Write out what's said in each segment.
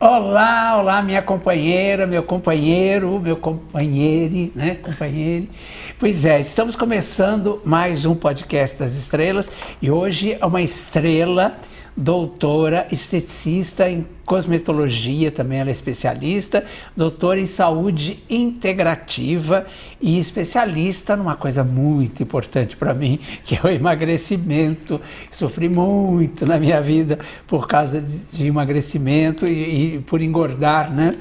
Olá, olá, minha companheira, meu companheiro, meu companheire, né? Companheire. Pois é, estamos começando mais um podcast das estrelas e hoje é uma estrela, doutora, esteticista em cosmetologia, também ela é especialista, doutora em saúde integrativa e especialista numa coisa muito importante para mim, que é o emagrecimento. Sofri muito na minha vida por causa de emagrecimento e por engordar, né?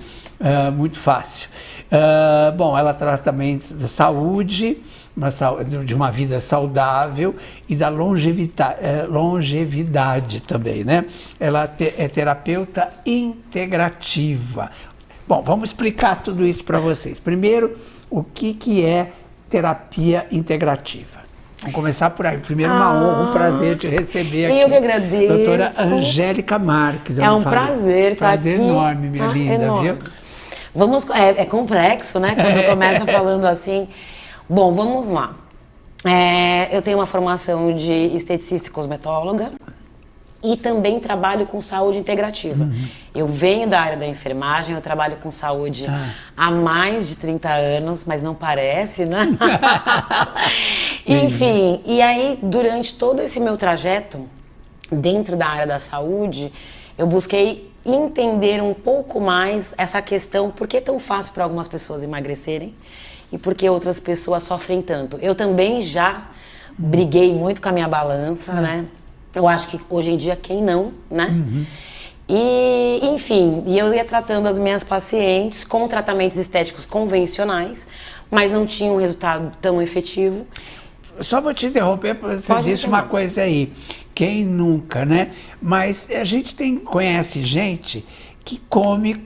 Muito fácil. Bom, ela trata também da saúde, de uma vida saudável e da longevidade também, né? Ela é terapeuta integrativa. Bom, vamos explicar tudo isso para vocês. Primeiro, o que é terapia integrativa? Vamos começar por aí. Primeiro, uma honra, um prazer te receber aqui. Eu que agradeço. Doutora Angélica Marques. É um prazer estar aqui. Prazer enorme, minha linda, enorme. Viu? É complexo, né? Quando começa falando assim. Bom, vamos lá. Eu tenho uma formação de esteticista e cosmetóloga e também trabalho com saúde integrativa. Eu venho da área da enfermagem, eu trabalho com saúde há mais de 30 anos, mas não parece, né? Enfim, e aí durante todo esse meu trajeto dentro da área da saúde, eu busquei entender um pouco mais essa questão, por que é tão fácil para algumas pessoas emagrecerem e por que outras pessoas sofrem tanto. Eu também já briguei muito com a minha balança, né? Eu acho que hoje em dia quem não, né? E, enfim, eu ia tratando as minhas pacientes com tratamentos estéticos convencionais, mas não tinha um resultado tão efetivo. Só vou te interromper, porque você disse uma coisa aí, quem nunca, né? Mas a gente conhece gente que come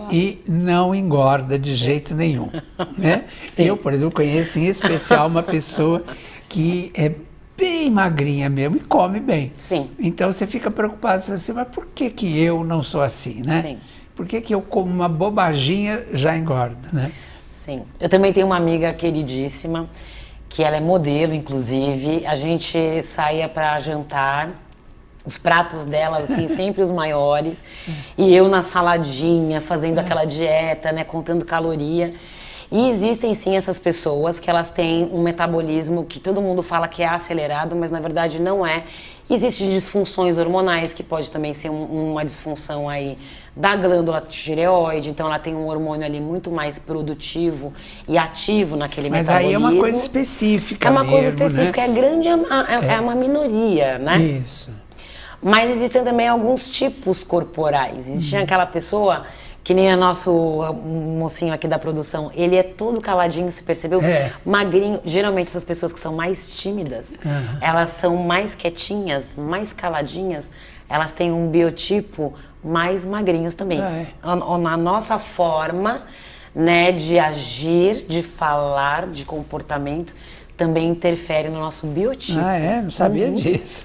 e não engorda de jeito nenhum, né? Eu, por exemplo, conheço em especial uma pessoa que é bem magrinha mesmo e come bem. Sim. Então você fica preocupado assim, mas por que eu não sou assim, né? Sim. Por que eu como uma bobaginha já engorda, né? Sim. Eu também tenho uma amiga queridíssima, que ela é modelo, inclusive. A gente saía para jantar, os pratos dela, assim, sempre os maiores. E eu na saladinha, fazendo aquela dieta, né, contando caloria. E existem, sim, essas pessoas que elas têm um metabolismo que todo mundo fala que é acelerado, mas na verdade não é. Existem disfunções hormonais, que pode também ser uma disfunção aí da glândula tireoide, então ela tem um hormônio ali muito mais produtivo e ativo naquele metabolismo. Mas aí é uma coisa específica. É uma mesmo, coisa específica, né? é grande, é uma minoria, né? Isso. Mas existem também alguns tipos corporais. Existe aquela pessoa, que nem o nosso mocinho aqui da produção, ele é todo caladinho, você percebeu? Magrinho. Geralmente essas pessoas que são mais tímidas, elas são mais quietinhas, mais caladinhas, elas têm um biotipo mais magrinhos também. Na nossa forma, né, de agir, de falar, de comportamento, também interfere no nosso biotipo. Não sabia disso.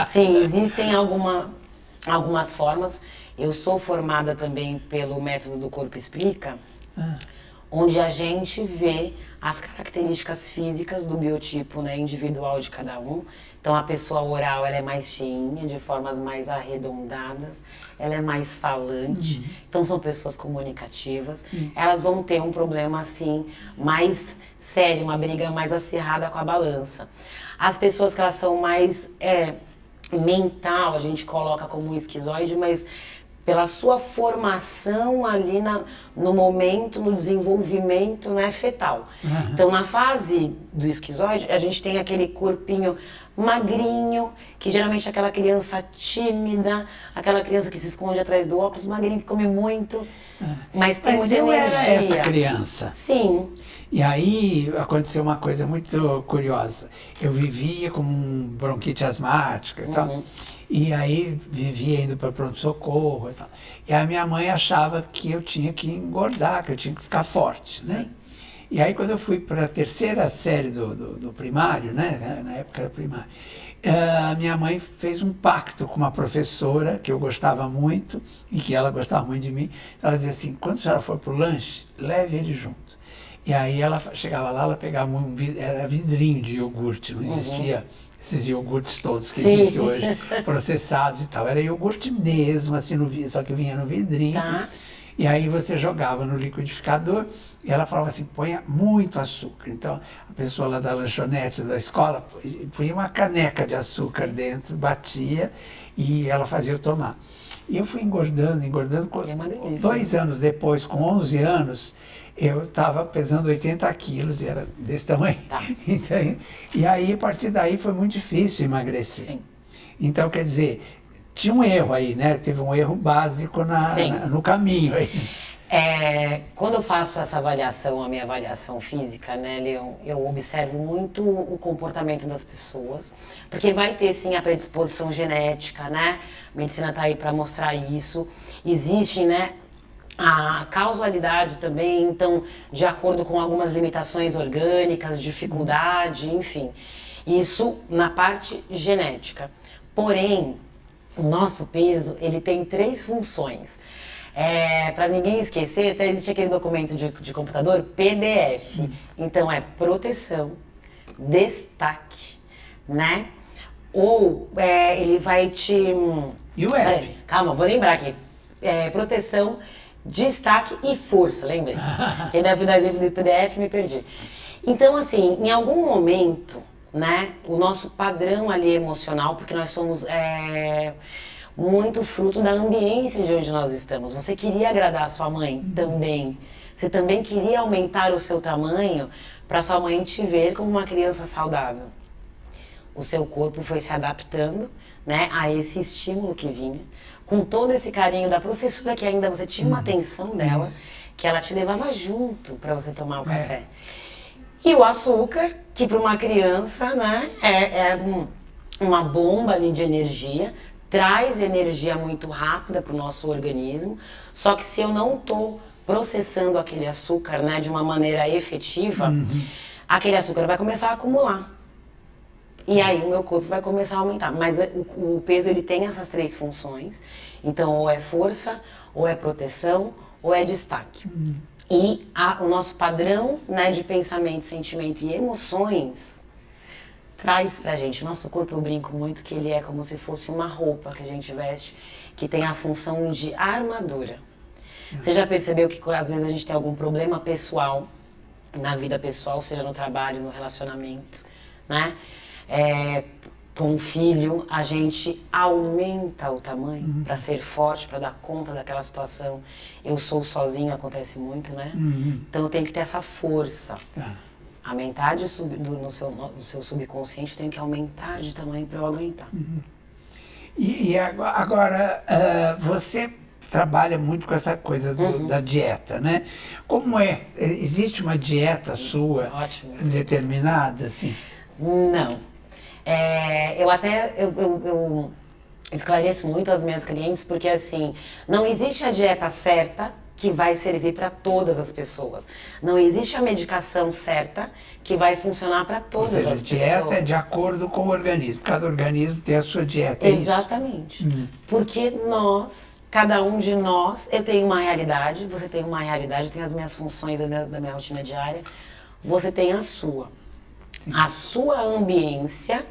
Sim, existem algumas formas. Eu sou formada também pelo método do Corpo Explica, onde a gente vê as características físicas do biotipo, né, individual de cada um. Então, a pessoa oral, ela é mais cheinha, de formas mais arredondadas, ela é mais falante, então são pessoas comunicativas. Elas vão ter um problema, assim, mais sério, uma briga mais acirrada com a balança. As pessoas que elas são mais mental, a gente coloca como esquizoide, mas pela sua formação ali no momento, no desenvolvimento, né, fetal. Então, na fase do esquizoide, a gente tem aquele corpinho magrinho, que geralmente é aquela criança tímida, aquela criança que se esconde atrás do óculos, magrinho, que come muito, mas tem muita energia. Era essa criança. Sim. E aí aconteceu uma coisa muito curiosa. Eu vivia com bronquite asmática e tal. E aí vivia indo para pronto-socorro e tal. E a minha mãe achava que eu tinha que engordar, que eu tinha que ficar forte, né? Sim. E aí quando eu fui para a terceira série do primário, né? Na época era primário, a minha mãe fez um pacto com uma professora que eu gostava muito e que ela gostava muito de mim. Ela dizia assim, quando a senhora for para o lanche, leve ele junto. E aí ela chegava lá, ela pegava era vidrinho de iogurte, não existia esses iogurtes todos que Sim. existem hoje, processados e tal. Era iogurte mesmo, assim, só que vinha no vidrinho. Tá. E aí você jogava no liquidificador e ela falava assim, ponha muito açúcar. Então, a pessoa lá da lanchonete da escola punha uma caneca de açúcar dentro, batia e ela fazia eu tomar. E eu fui engordando. É uma delícia. 2 anos depois, com 11 anos, eu estava pesando 80 quilos e era desse tamanho. Tá. Então, e aí, a partir daí, foi muito difícil emagrecer. Sim. Então, quer dizer, tinha um erro aí, né? Teve um erro básico no caminho aí. Quando eu faço essa avaliação, a minha avaliação física, né, Leon, eu observo muito o comportamento das pessoas, porque vai ter sim a predisposição genética, né? A medicina está aí para mostrar isso. Existe, né, a causalidade também, então, de acordo com algumas limitações orgânicas, dificuldade, enfim. Isso na parte genética. Porém, o nosso peso, ele tem 3 funções. Para ninguém esquecer, até existe aquele documento de computador, PDF. Então, é proteção, destaque, né? Ou ele vai te... E o F? Calma, vou lembrar aqui. Proteção, destaque e força, lembrei. Quem deve dar exemplo do PDF, me perdi. Então, assim, em algum momento, né, o nosso padrão ali emocional, porque nós somos muito fruto da ambiência de onde nós estamos. Você queria agradar a sua mãe também. Você também queria aumentar o seu tamanho para sua mãe te ver como uma criança saudável. O seu corpo foi se adaptando, né, a esse estímulo que vinha, com todo esse carinho da professora, que ainda você tinha uma atenção dela, que ela te levava junto para você tomar o café. E o açúcar, que para uma criança, né, é uma bomba ali de energia, traz energia muito rápida para o nosso organismo, só que se eu não estou processando aquele açúcar, né, de uma maneira efetiva, aquele açúcar vai começar a acumular. E aí o meu corpo vai começar a aumentar. Mas o peso, ele tem essas 3 funções. Então, ou é força, ou é proteção, ou é destaque. E o nosso padrão, né, de pensamento, sentimento e emoções traz pra gente. Nosso corpo, eu brinco muito que ele é como se fosse uma roupa que a gente veste, que tem a função de armadura. Você já percebeu que às vezes a gente tem algum problema pessoal, na vida pessoal, seja no trabalho, no relacionamento, né? Com o filho, a gente aumenta o tamanho para ser forte, para dar conta daquela situação. Eu sou sozinho, acontece muito, né? Então eu tenho que ter essa força. A metade no seu subconsciente tem que aumentar de tamanho para eu aguentar. E agora, você trabalha muito com essa coisa da dieta, né? Como é? Existe uma dieta sua determinada, assim? Não. Eu esclareço muito as minhas clientes porque, assim, não existe a dieta certa que vai servir para todas as pessoas. Não existe a medicação certa que vai funcionar para todas as pessoas. A dieta é de acordo com o organismo. Cada organismo tem a sua dieta. Exatamente. Porque cada um de nós, eu tenho uma realidade, você tem uma realidade, eu tenho as minhas funções da minha rotina diária, você tem a sua. A sua ambiência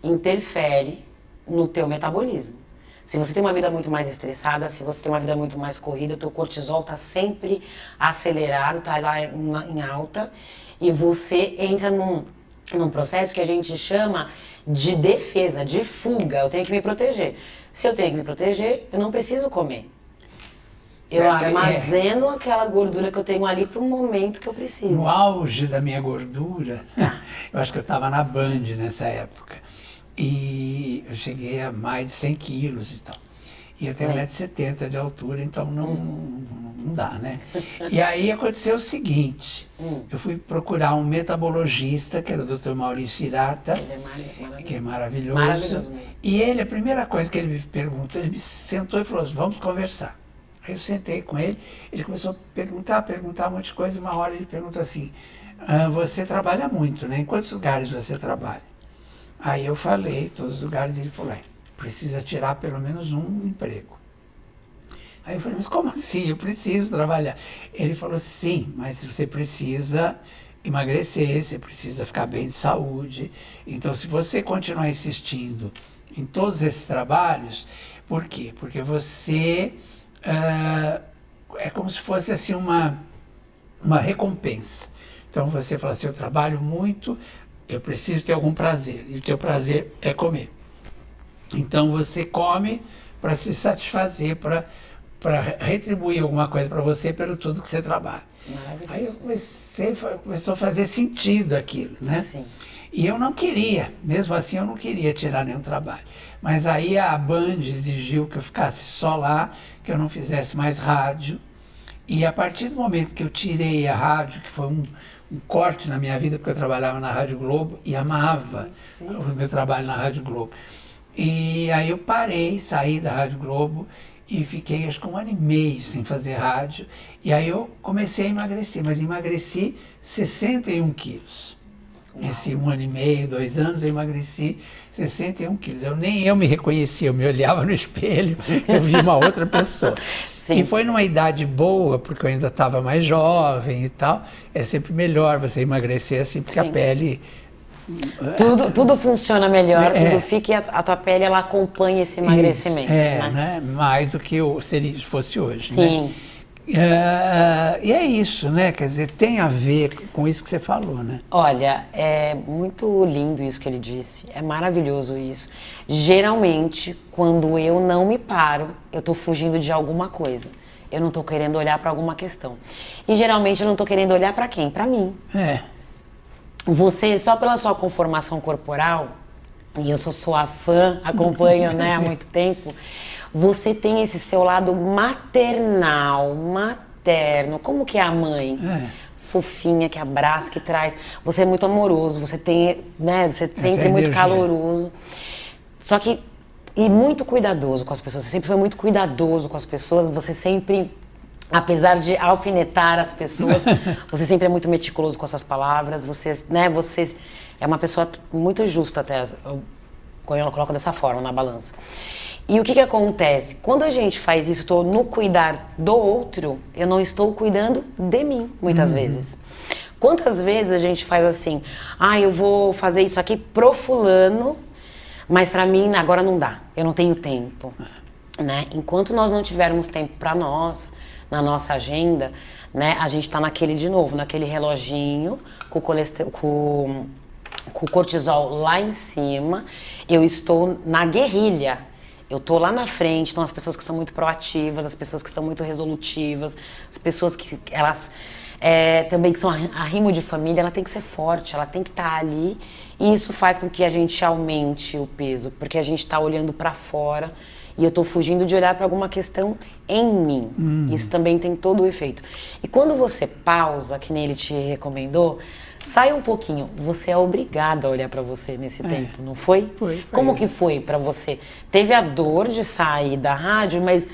interfere no teu metabolismo. Se você tem uma vida muito mais estressada, se você tem uma vida muito mais corrida, o teu cortisol está sempre acelerado, está lá em alta, e você entra num processo que a gente chama de defesa, de fuga. Eu tenho que me proteger. Se eu tenho que me proteger, eu não preciso comer. Eu armazeno aquela gordura que eu tenho ali para um momento que eu preciso. No auge da minha gordura, eu acho que eu estava na Band nessa época. E eu cheguei a mais de 100 quilos e tal. E eu tenho 1,70 m de altura, então não dá, né? E aí aconteceu o seguinte, eu fui procurar um metabologista, que era o Dr. Maurício Hirata, que é maravilhoso. Maravilhoso mesmo. E ele, a primeira coisa que ele me perguntou, ele me sentou e falou assim, vamos conversar. Aí eu sentei com ele, ele começou a perguntar um monte de coisa, e uma hora ele perguntou assim, você trabalha muito, né? Em quantos lugares você trabalha? Aí eu falei, todos os lugares, e ele falou, precisa tirar pelo menos um emprego. Aí eu falei, mas como assim? Eu preciso trabalhar. Ele falou, sim, mas você precisa emagrecer, você precisa ficar bem de saúde. Então, se você continuar insistindo em todos esses trabalhos, por quê? Porque você é como se fosse assim uma recompensa. Então, você fala assim, eu trabalho muito, eu preciso ter algum prazer, e o teu prazer é comer. Então, você come para se satisfazer, para retribuir alguma coisa para você pelo tudo que você trabalha. Aí começou a fazer sentido aquilo, né? Sim. E eu não queria, mesmo assim eu não queria tirar nenhum trabalho. Mas aí a Band exigiu que eu ficasse só lá, que eu não fizesse mais rádio. E a partir do momento que eu tirei a rádio, que foi um corte na minha vida, porque eu trabalhava na Rádio Globo e amava o meu trabalho na Rádio Globo. E aí eu parei, saí da Rádio Globo e fiquei acho que 1 ano e meio sem fazer rádio. E aí eu comecei a emagrecer, mas emagreci 61 quilos. Esse 1 ano e meio, 2 anos, eu emagreci 61 quilos. Nem eu me reconhecia, eu me olhava no espelho, eu vi uma outra pessoa. Sim. E foi numa idade boa, porque eu ainda estava mais jovem e tal. É sempre melhor você emagrecer assim, porque a pele... Tudo funciona melhor, tudo fica e a tua pele ela acompanha esse emagrecimento. Isso, né? Mais do que se fosse hoje. Sim. Né? E é isso, né? Quer dizer, tem a ver com isso que você falou, né? Olha, é muito lindo isso que ele disse, é maravilhoso isso. Geralmente, quando eu não me paro, eu estou fugindo de alguma coisa. Eu não estou querendo olhar para alguma questão. E geralmente eu não estou querendo olhar para quem? Para mim. Você, só pela sua conformação corporal, e eu sou sua fã, acompanho há muito tempo, você tem esse seu lado maternal, materno, como que é a mãe? Fofinha, que abraça, que traz. Você é muito amoroso, você tem, você é sempre muito caloroso. Só que, e muito cuidadoso com as pessoas, você sempre foi muito cuidadoso com as pessoas, você sempre... Apesar de alfinetar as pessoas, você sempre é muito meticuloso com as suas palavras, você é uma pessoa muito justa até, quando eu coloco dessa forma na balança. E o que acontece? Quando a gente faz isso, estou no cuidar do outro, eu não estou cuidando de mim, muitas vezes. Quantas vezes a gente faz assim, eu vou fazer isso aqui pro fulano, mas para mim agora não dá, eu não tenho tempo. Né? Enquanto nós não tivermos tempo para nós, na nossa agenda, né, a gente está naquele reloginho com o cortisol lá em cima, eu estou na guerrilha, eu estou lá na frente, então as pessoas que são muito proativas, as pessoas que são muito resolutivas, as pessoas que elas também que são arrimo de família, ela tem que ser forte, ela tem que estar ali, e isso faz com que a gente aumente o peso, porque a gente está olhando para fora, e eu estou fugindo de olhar para alguma questão em mim. Isso também tem todo o efeito. E quando você pausa, que nem ele te recomendou, sai um pouquinho. Você é obrigado a olhar para você nesse tempo, não foi? Foi. Como que foi para você? Teve a dor de sair da rádio, mas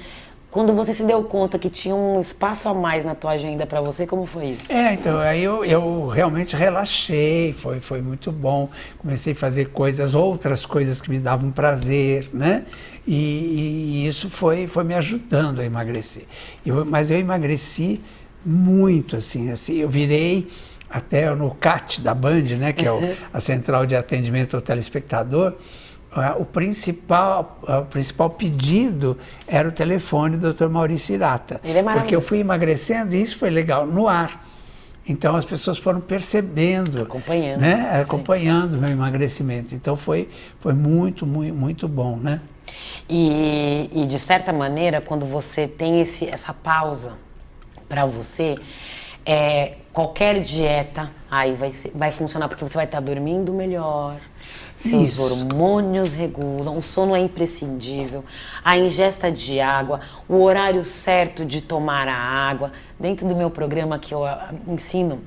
quando você se deu conta que tinha um espaço a mais na tua agenda para você, como foi isso? Então, aí eu realmente relaxei, foi muito bom. Comecei a fazer outras coisas que me davam prazer, né? E isso foi me ajudando a emagrecer. Mas eu emagreci muito, assim, eu virei até no CAT da Band, né? Que é a Central de Atendimento ao Telespectador. O principal pedido era o telefone do Dr. Maurício Hirata. Ele é maravilhoso. Porque eu fui emagrecendo e isso foi legal, no ar. Então as pessoas foram percebendo, acompanhando, né? Acompanhando o meu emagrecimento. Então foi muito, muito, muito bom, né? E de certa maneira, quando você tem essa pausa para você, qualquer dieta aí vai funcionar, porque você vai estar dormindo melhor, seus hormônios regulam, o sono é imprescindível, a ingesta de água, o horário certo de tomar a água. Dentro do meu programa que eu ensino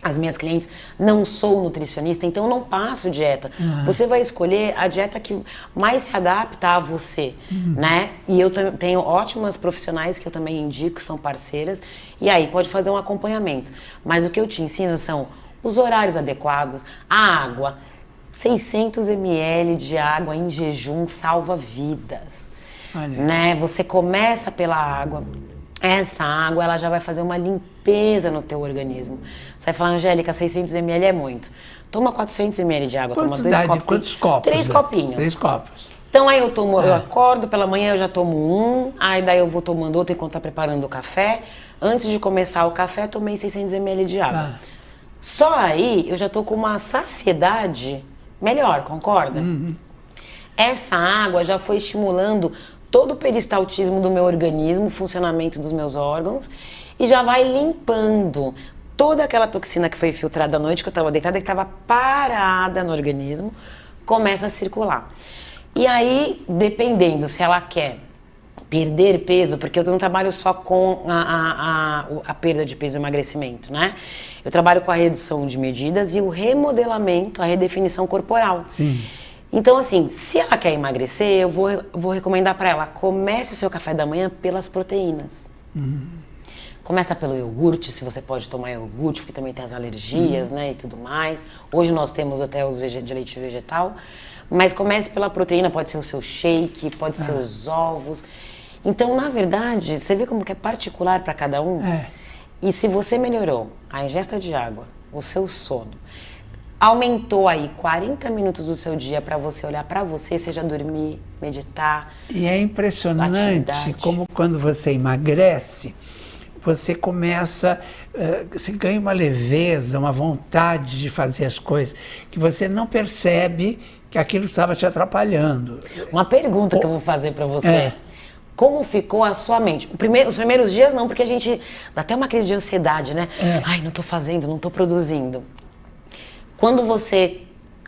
as minhas clientes, não sou nutricionista, então eu não passo dieta. Você vai escolher a dieta que mais se adapta a você, né? E eu tenho ótimas profissionais que eu também indico, são parceiras, e aí pode fazer um acompanhamento. Mas o que eu te ensino são os horários adequados, a água, 600 ml de água em jejum salva vidas, né? Você começa pela água. essa água ela já vai fazer uma limpeza no teu organismo. Você vai falar, Angélica, 600 ml é muito. Toma 400 ml de água, toma 2 copos. Quantos copos? 3 copinhos. 3 copos. Então aí eu acordo pela manhã, eu já tomo aí daí eu vou tomando outro enquanto tá preparando o café. Antes de começar o café, tomei 600 ml de água. Só aí eu já tô com uma saciedade melhor, concorda? Essa água já foi estimulando todo o peristaltismo do meu organismo, o funcionamento dos meus órgãos, e já vai limpando toda aquela toxina que foi filtrada à noite, que eu estava deitada, que estava parada no organismo, começa a circular. E aí, dependendo se ela quer perder peso, porque eu não trabalho só com a perda de peso e emagrecimento, né? Eu trabalho com a redução de medidas e o remodelamento, a redefinição corporal. Sim. Então, assim, se ela quer emagrecer, eu vou recomendar para ela, comece o seu café da manhã pelas proteínas. Começa pelo iogurte, se você pode tomar iogurte, porque também tem as alergias, né, e tudo mais. Hoje nós temos até os de leite vegetal. Mas comece pela proteína, pode ser o seu shake, pode ser os ovos. Então, na verdade, você vê como que é particular para cada um? E se você melhorou a ingesta de água, o seu sono, aumentou aí 40 minutos do seu dia para você olhar para você, seja dormir, meditar. E é impressionante atividade. como quando você emagrece, você começa, você ganha uma leveza, uma vontade de fazer as coisas, que você não percebe que aquilo estava te atrapalhando. Uma pergunta que eu vou fazer para você. Como ficou a sua mente? Os primeiros dias não, porque a gente dá até uma crise de ansiedade, né? Ai, não tô fazendo, não tô produzindo. Quando você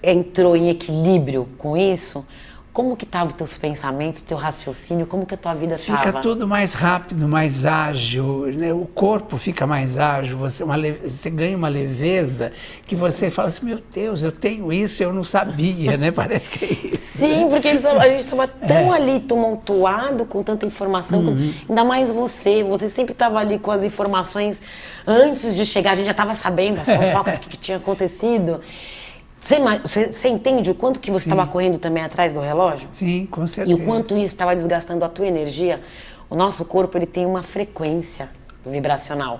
entrou em equilíbrio com isso, como que estavam os teus pensamentos, teu raciocínio, como que a tua vida estava? Fica tudo mais rápido, mais ágil, né? O corpo fica mais ágil, você ganha uma leveza que você fala assim, meu Deus, eu tenho isso, eu não sabia, né? Parece que é isso. Sim, porque a gente estava tão ali tumultuado com tanta informação, ainda mais você sempre estava ali com as informações antes de chegar, a gente já estava sabendo as fofocas que tinha acontecido. Você entende o quanto que você estava correndo também atrás do relógio? Sim, com certeza. E o quanto isso estava desgastando a tua energia? O nosso corpo, ele tem uma frequência vibracional.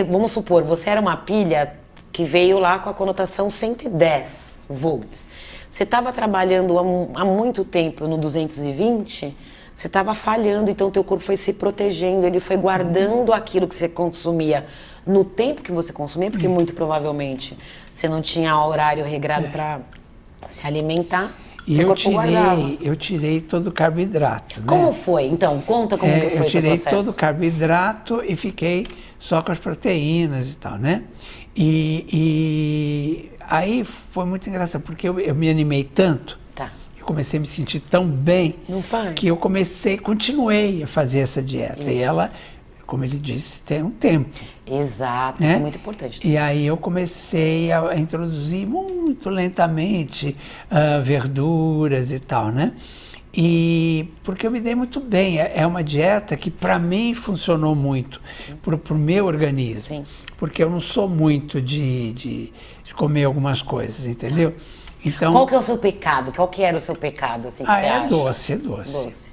Vamos supor, você era uma pilha que veio lá com a conotação 110 volts. Você estava trabalhando há muito tempo no 220, você estava falhando, então o teu corpo foi se protegendo, ele foi guardando aquilo que você consumia no tempo que você consumia, porque muito provavelmente você não tinha horário regrado para se alimentar. E eu tirei todo o carboidrato. Como foi? Então, conta como que foi o processo. Eu tirei todo o carboidrato e fiquei só com as proteínas e tal, né? E aí foi muito engraçado, porque eu me animei tanto, eu comecei a me sentir tão bem, que eu continuei a fazer essa dieta. Isso. E ela, como ele disse, tem um tempo. Exato, né? Isso é muito importante. E aí eu comecei a introduzir muito lentamente verduras e tal, né? E porque eu me dei muito bem, é uma dieta que para mim funcionou muito, para o meu organismo. Sim. Porque eu não sou muito de comer algumas coisas, entendeu? Então, qual que é o seu pecado? Qual que era o seu pecado, assim, que você acha? Doce.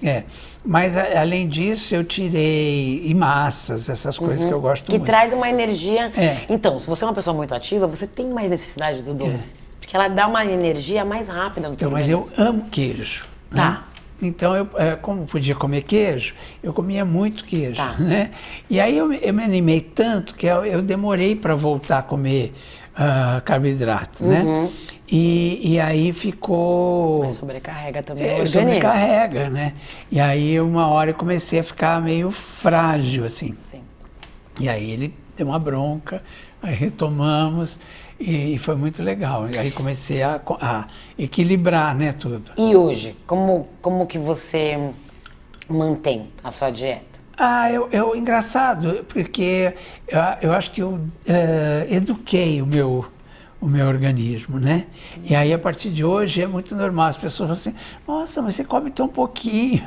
Mas, além disso, eu tirei massas, essas coisas que eu gosto muito. Que traz uma energia... Então, se você é uma pessoa muito ativa, você tem mais necessidade do doce. Porque ela dá uma energia mais rápida no teu organismo. Mas eu amo queijo. Né? Então, como podia comer queijo, eu comia muito queijo, né? E aí eu me animei tanto que eu demorei para voltar a comer carboidrato, né? E aí ficou... Mas sobrecarrega também o organismo. Sobrecarrega, né? E aí uma hora eu comecei a ficar meio frágil, assim. Sim. E aí ele deu uma bronca, aí retomamos e foi muito legal. E aí comecei a equilibrar, né, tudo. E hoje, como que você mantém a sua dieta? Engraçado, porque eu acho que eu eduquei o meu organismo, né? E aí, a partir de hoje, é muito normal. As pessoas falam assim, nossa, mas você come tão pouquinho,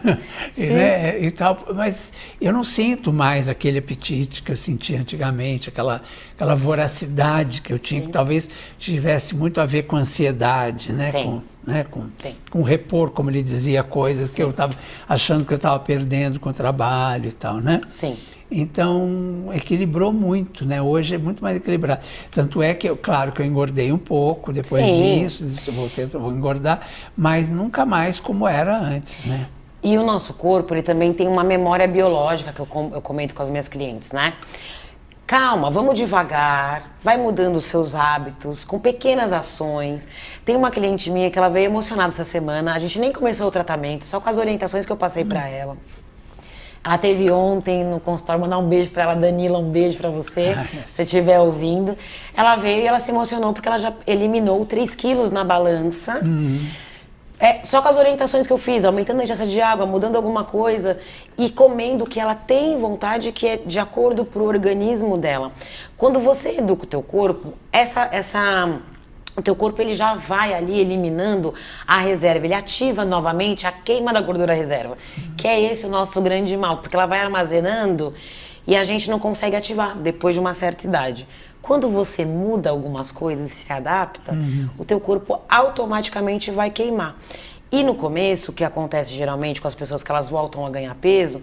né? E tal. Mas eu não sinto mais aquele apetite que eu sentia antigamente, aquela voracidade que eu tinha, que talvez tivesse muito a ver com ansiedade, né? Com repor, como ele dizia, coisas que eu estava achando que eu estava perdendo com o trabalho e tal, né? Sim. Então, equilibrou muito, né? Hoje é muito mais equilibrado. Tanto é que, claro que eu engordei um pouco depois disso, vou engordar, mas nunca mais como era antes, né? E o nosso corpo, ele também tem uma memória biológica, que eu comento com as minhas clientes, né? Calma, vamos devagar, vai mudando os seus hábitos, com pequenas ações. Tem uma cliente minha que ela veio emocionada essa semana, a gente nem começou o tratamento, só com as orientações que eu passei pra ela. Ela teve ontem no consultório, mandar um beijo pra ela, Danila, um beijo pra você, se você estiver ouvindo. Ela veio e ela se emocionou porque ela já eliminou 3 quilos na balança. Só com as orientações que eu fiz, aumentando a ingesta de água, mudando alguma coisa e comendo o que ela tem vontade, que é de acordo pro organismo dela. Quando você educa o teu corpo, o teu corpo ele já vai ali eliminando a reserva, ele ativa novamente a queima da gordura reserva, que é esse o nosso grande mal, porque ela vai armazenando e a gente não consegue ativar depois de uma certa idade. Quando você muda algumas coisas e se adapta, o teu corpo automaticamente vai queimar. E no começo, o que acontece geralmente com as pessoas que elas voltam a ganhar peso,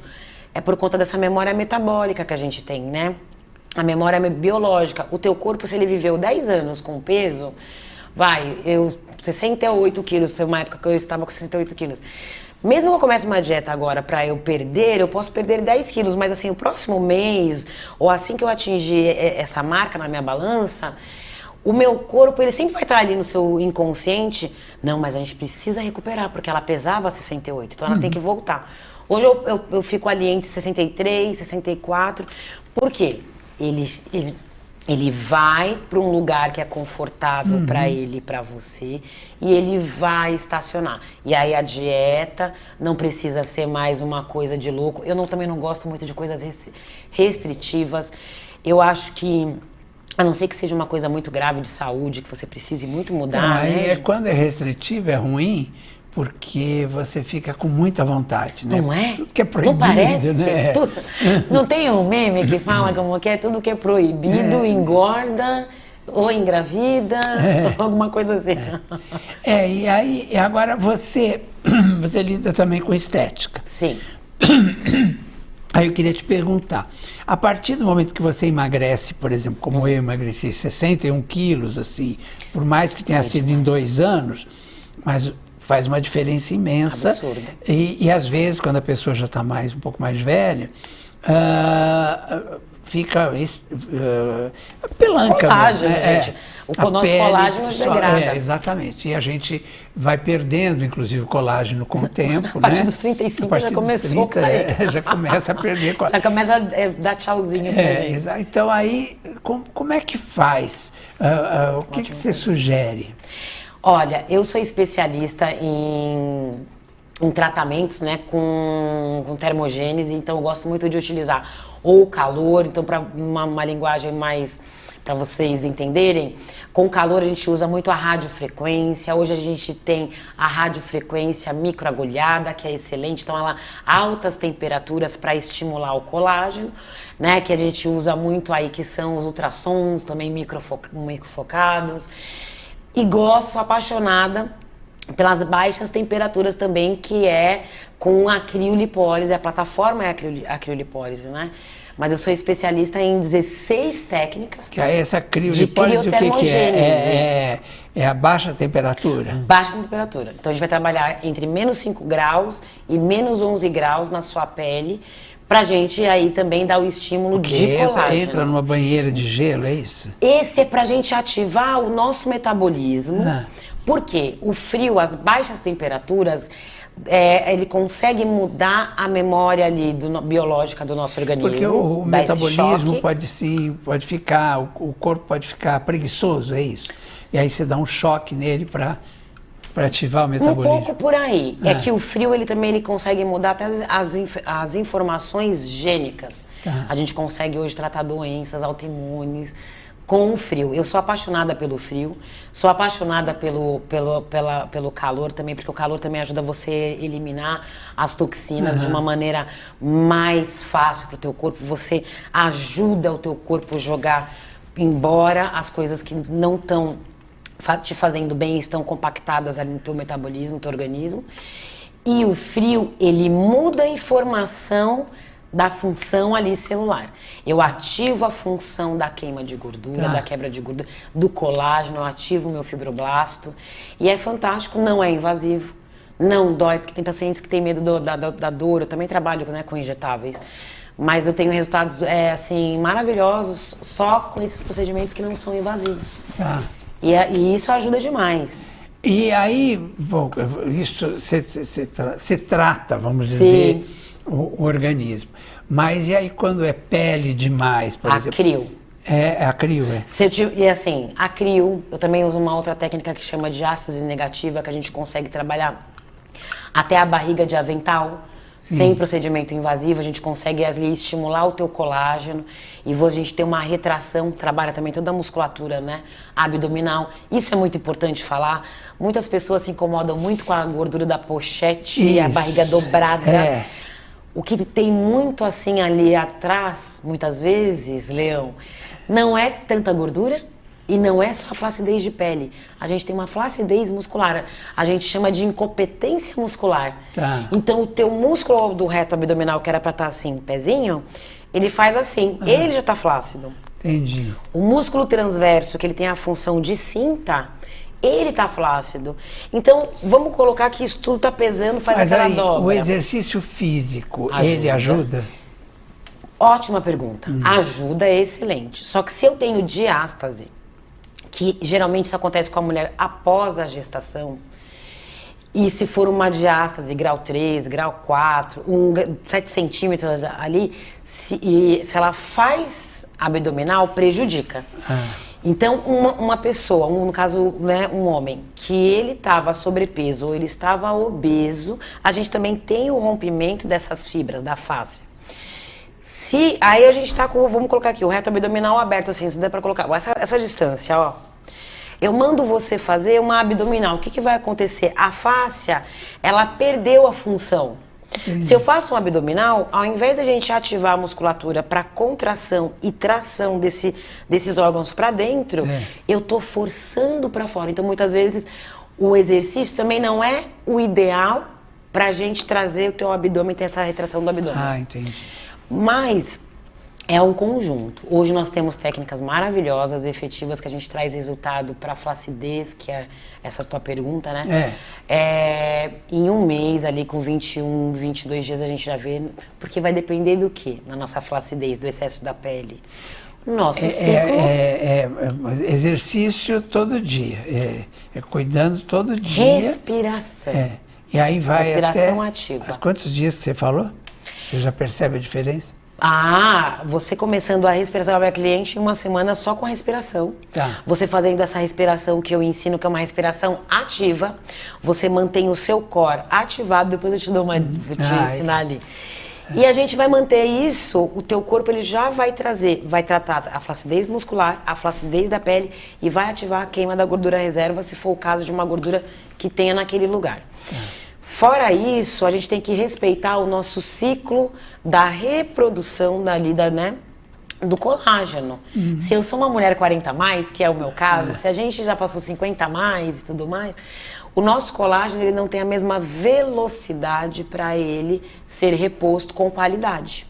é por conta dessa memória metabólica que a gente tem, né? A memória biológica. O teu corpo, se ele viveu 10 anos com peso, 68 quilos, teve uma época que eu estava com 68 quilos. Mesmo que eu comece uma dieta agora para eu posso perder 10 quilos, mas assim, o próximo mês, ou assim que eu atingir essa marca na minha balança, o meu corpo, ele sempre vai estar ali no seu inconsciente, não, mas a gente precisa recuperar, porque ela pesava 68, então ela tem que voltar. Hoje eu fico ali entre 63, 64, por quê? Ele vai para um lugar que é confortável para ele e para você e ele vai estacionar. E aí a dieta não precisa ser mais uma coisa de louco. Também não gosto muito de coisas restritivas. Eu acho que, a não ser que seja uma coisa muito grave de saúde, que você precise muito mudar, né? Quando é restritivo é ruim, porque você fica com muita vontade, né? Não é? Tudo que é proibido, não parece? né? Não tem um meme que fala como que é tudo que é proibido, engorda ou engravida, alguma coisa assim. E aí, agora você lida também com estética. Sim. Aí eu queria te perguntar, a partir do momento que você emagrece, por exemplo, como eu emagreci 61 quilos, assim, por mais que tenha sido em 2 anos, mas faz uma diferença imensa. Absurda. E às vezes, quando a pessoa já está um pouco mais velha, fica pelanca. Colágeno, gente. O nosso colágeno degrada. Exatamente. E a gente vai perdendo, inclusive, o colágeno com o tempo. A partir dos 35 já começou a cair. Já começa a perder colágeno. Já começa a dar tchauzinho pra gente. Então aí, como é que faz? O que você sugere? Olha, eu sou especialista em tratamentos, né, com termogênese, então eu gosto muito de utilizar ou o calor, então para uma linguagem mais para vocês entenderem, com calor a gente usa muito a radiofrequência. Hoje a gente tem a radiofrequência microagulhada, que é excelente, então ela altas temperaturas para estimular o colágeno, né, que a gente usa muito aí, que são os ultrassons também microfocados. E sou apaixonada pelas baixas temperaturas também, que é com a criolipólise, a plataforma é a criolipólise, né? Mas eu sou especialista em 16 técnicas. Que é essa criolipólise, o que é? É a baixa temperatura? Baixa temperatura. Então a gente vai trabalhar entre menos 5 graus e menos 11 graus na sua pele, pra gente aí também dar o estímulo de colágeno. Entra numa banheira de gelo, é isso? Esse é pra gente ativar o nosso metabolismo, porque o frio, as baixas temperaturas, ele consegue mudar a memória ali biológica do nosso organismo. Porque o metabolismo pode ficar, o corpo pode ficar preguiçoso, é isso? E aí você dá um choque nele para ativar o metabolismo. Um pouco por aí. É que o frio ele também consegue mudar até as informações gênicas. A gente consegue hoje tratar doenças autoimunes com o frio. Eu sou apaixonada pelo frio, sou apaixonada pelo calor também, porque o calor também ajuda você a eliminar as toxinas de uma maneira mais fácil para o teu corpo. Você ajuda o teu corpo a jogar embora as coisas que não estão te fazendo bem, estão compactadas ali no teu metabolismo, no teu organismo. E o frio, ele muda a informação da função ali celular. Eu ativo a função da queima de gordura, da quebra de gordura, do colágeno, eu ativo o meu fibroblasto. E é fantástico, não é invasivo, não dói, porque tem pacientes que têm medo da dor. Eu também trabalho, né, com injetáveis. Mas eu tenho resultados assim, maravilhosos só com esses procedimentos que não são invasivos. E isso ajuda demais. E aí, bom, isso se trata, vamos dizer, o organismo. Mas e aí quando é pele demais, por exemplo? Acrio. É acrio, é. E assim, acrio, eu também uso uma outra técnica que chama de diástase negativa, que a gente consegue trabalhar até a barriga de avental. Sim. Sem procedimento invasivo, a gente consegue ali estimular o teu colágeno e a gente tem uma retração, trabalha também toda a musculatura, né, abdominal. Isso é muito importante falar. Muitas pessoas se incomodam muito com a gordura da pochete e a barriga dobrada. O que tem muito assim ali atrás, muitas vezes, Leão, não é tanta gordura, e não é só a flacidez de pele. A gente tem uma flacidez muscular. A gente chama de incompetência muscular. Então, o teu músculo do reto abdominal, que era para estar assim, pezinho, ele faz assim. Ele já está flácido. Entendi. O músculo transverso, que ele tem a função de cinta, ele está flácido. Então, vamos colocar que isso tudo está pesando, faz aquela dobra. O exercício físico, ele ajuda? Ótima pergunta. Ajuda, é excelente. Só que se eu tenho diástase, que geralmente isso acontece com a mulher após a gestação, e se for uma diástase grau 3, grau 4, 7 centímetros ali, se ela faz abdominal, prejudica. Então, uma pessoa, no caso, né, um homem, que ele estava sobrepeso ou ele estava obeso, a gente também tem o rompimento dessas fibras da fáscia. Aí a gente está com, vamos colocar aqui, o reto abdominal aberto, assim, se der para colocar, essa distância, ó. Eu mando você fazer uma abdominal, o que vai acontecer? A fáscia, ela perdeu a função. Se eu faço um abdominal, ao invés de a gente ativar a musculatura para contração e tração desses órgãos para dentro, eu tô forçando para fora. Então, muitas vezes, o exercício também não é o ideal para a gente trazer o teu abdômen, ter essa retração do abdômen. Entendi. Mas é um conjunto. Hoje nós temos técnicas maravilhosas, efetivas, que a gente traz resultado para flacidez, que é essa tua pergunta, né? Em um mês, ali com 21, 22 dias, a gente já vê, porque vai depender do quê? Na nossa flacidez, do excesso da pele. Nosso ciclo... exercício todo dia, cuidando todo dia. Respiração. E aí vai respiração ativa. Quantos dias que você falou? Você já percebe a diferença? Você começando a respiração da minha cliente em uma semana só com a respiração. Você fazendo essa respiração que eu ensino, que é uma respiração ativa. Você mantém o seu core ativado, depois eu te dou vou te ensinar ali. E a gente vai manter isso, o teu corpo ele já vai tratar a flacidez muscular, a flacidez da pele e vai ativar a queima da gordura reserva, se for o caso de uma gordura que tenha naquele lugar. Fora isso, a gente tem que respeitar o nosso ciclo da reprodução do colágeno. Se eu sou uma mulher 40 a mais, que é o meu caso, se a gente já passou 50 a mais e tudo mais, o nosso colágeno ele não tem a mesma velocidade para ele ser reposto com qualidade,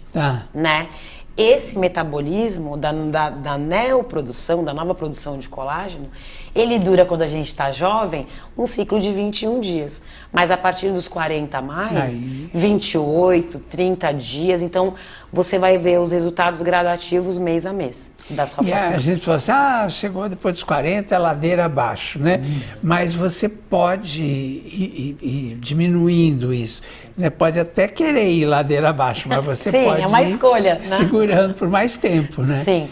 né? Esse metabolismo da neoprodução, da nova produção de colágeno, ele dura, quando a gente está jovem, um ciclo de 21 dias. Mas a partir dos 40 a mais, 28, 30 dias, então você vai ver os resultados gradativos mês a mês da sua flacidez. A gente fala assim, chegou depois dos 40, é ladeira abaixo, né? Mas você pode ir diminuindo isso. Você pode até querer ir ladeira abaixo, mas você pode é uma escolha, né? Segurando por mais tempo, né? Sim.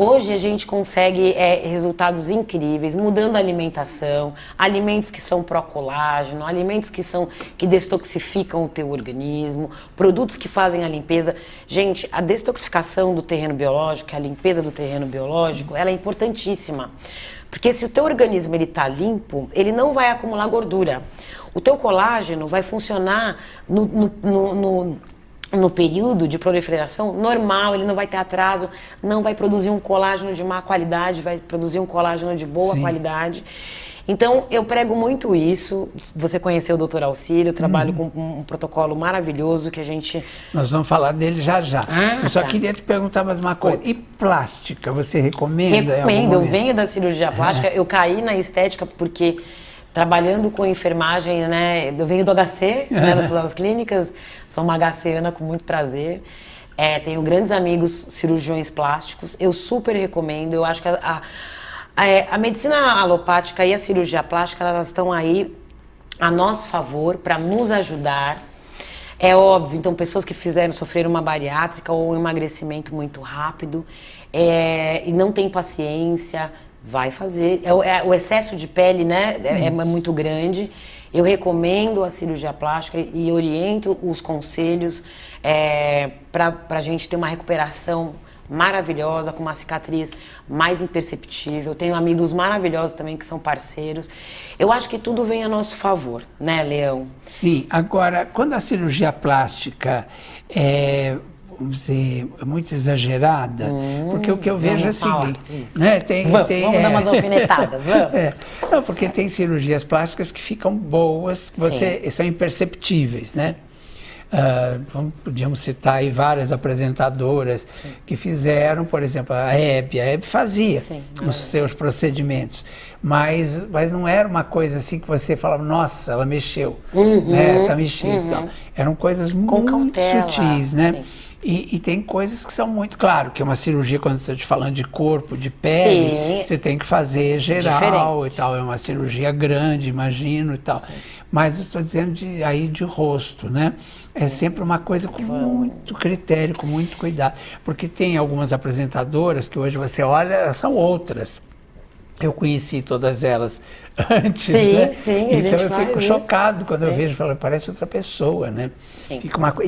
Hoje a gente consegue resultados incríveis, mudando a alimentação, alimentos que são pró-colágeno, alimentos que detoxificam o teu organismo, produtos que fazem a limpeza. Gente, a detoxificação do terreno biológico, a limpeza do terreno biológico, ela é importantíssima. Porque se o teu organismo está limpo, ele não vai acumular gordura. O teu colágeno vai funcionar no período de proliferação normal, ele não vai ter atraso, não vai produzir um colágeno de má qualidade, vai produzir um colágeno de boa qualidade. Então, eu prego muito isso. Você conheceu o Dr. Auxílio, eu trabalho com um protocolo maravilhoso que a gente... Nós vamos falar dele já. Eu só tá. queria te perguntar mais uma coisa. E plástica, você recomenda? Recomendo, eu venho da cirurgia plástica, eu caí na estética porque... Trabalhando com enfermagem, né? Eu venho do HC, né, das Hospitais Clínicas, sou uma HCana com muito prazer. Tenho grandes amigos cirurgiões plásticos, eu super recomendo. Eu acho que a medicina alopática e a cirurgia plástica, elas estão aí a nosso favor para nos ajudar. É óbvio, então, pessoas que sofreram uma bariátrica ou um emagrecimento muito rápido e não tem paciência, vai fazer. O excesso de pele, né, é muito grande. Eu recomendo a cirurgia plástica e oriento os conselhos para a gente ter uma recuperação maravilhosa, com uma cicatriz mais imperceptível. Tenho amigos maravilhosos também que são parceiros. Eu acho que tudo vem a nosso favor, né, Leão? Sim, agora, quando a cirurgia plástica vamos dizer, muito exagerada, porque o que eu vejo é o seguinte, né? Vamos dar umas alfinetadas, vamos? Não, porque tem cirurgias plásticas que ficam boas, que são imperceptíveis, né? Podíamos citar aí várias apresentadoras que fizeram, por exemplo, a Hebe fazia os seus procedimentos, mas não era uma coisa assim que você falava, nossa, ela mexeu, né? Tá mexendo. Então, eram coisas muito cautela, sutis, né? E tem coisas que são muito, claro, que uma cirurgia, quando você está falando de corpo, de pele, você tem que fazer geral e tal, é uma cirurgia grande, imagino e tal. Mas eu estou dizendo de rosto, né? É sempre uma coisa com muito critério, com muito cuidado. Porque tem algumas apresentadoras que hoje você olha, são outras. Eu conheci todas elas antes, né? Então eu fico chocado quando eu vejo, falo, parece outra pessoa, né?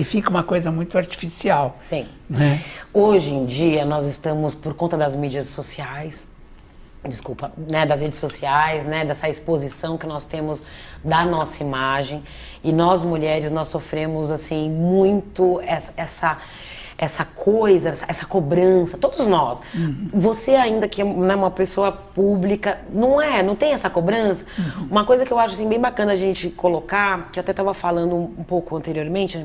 Fica uma coisa muito artificial. Sim. Né? Hoje em dia nós estamos, por conta das mídias sociais, né, das redes sociais, né, dessa exposição que nós temos da nossa imagem, e nós mulheres, nós sofremos assim muito essa coisa, essa cobrança, todos nós. Você ainda que é uma pessoa pública, não tem essa cobrança? Uma coisa que eu acho assim, bem bacana a gente colocar, que eu até estava falando um pouco anteriormente,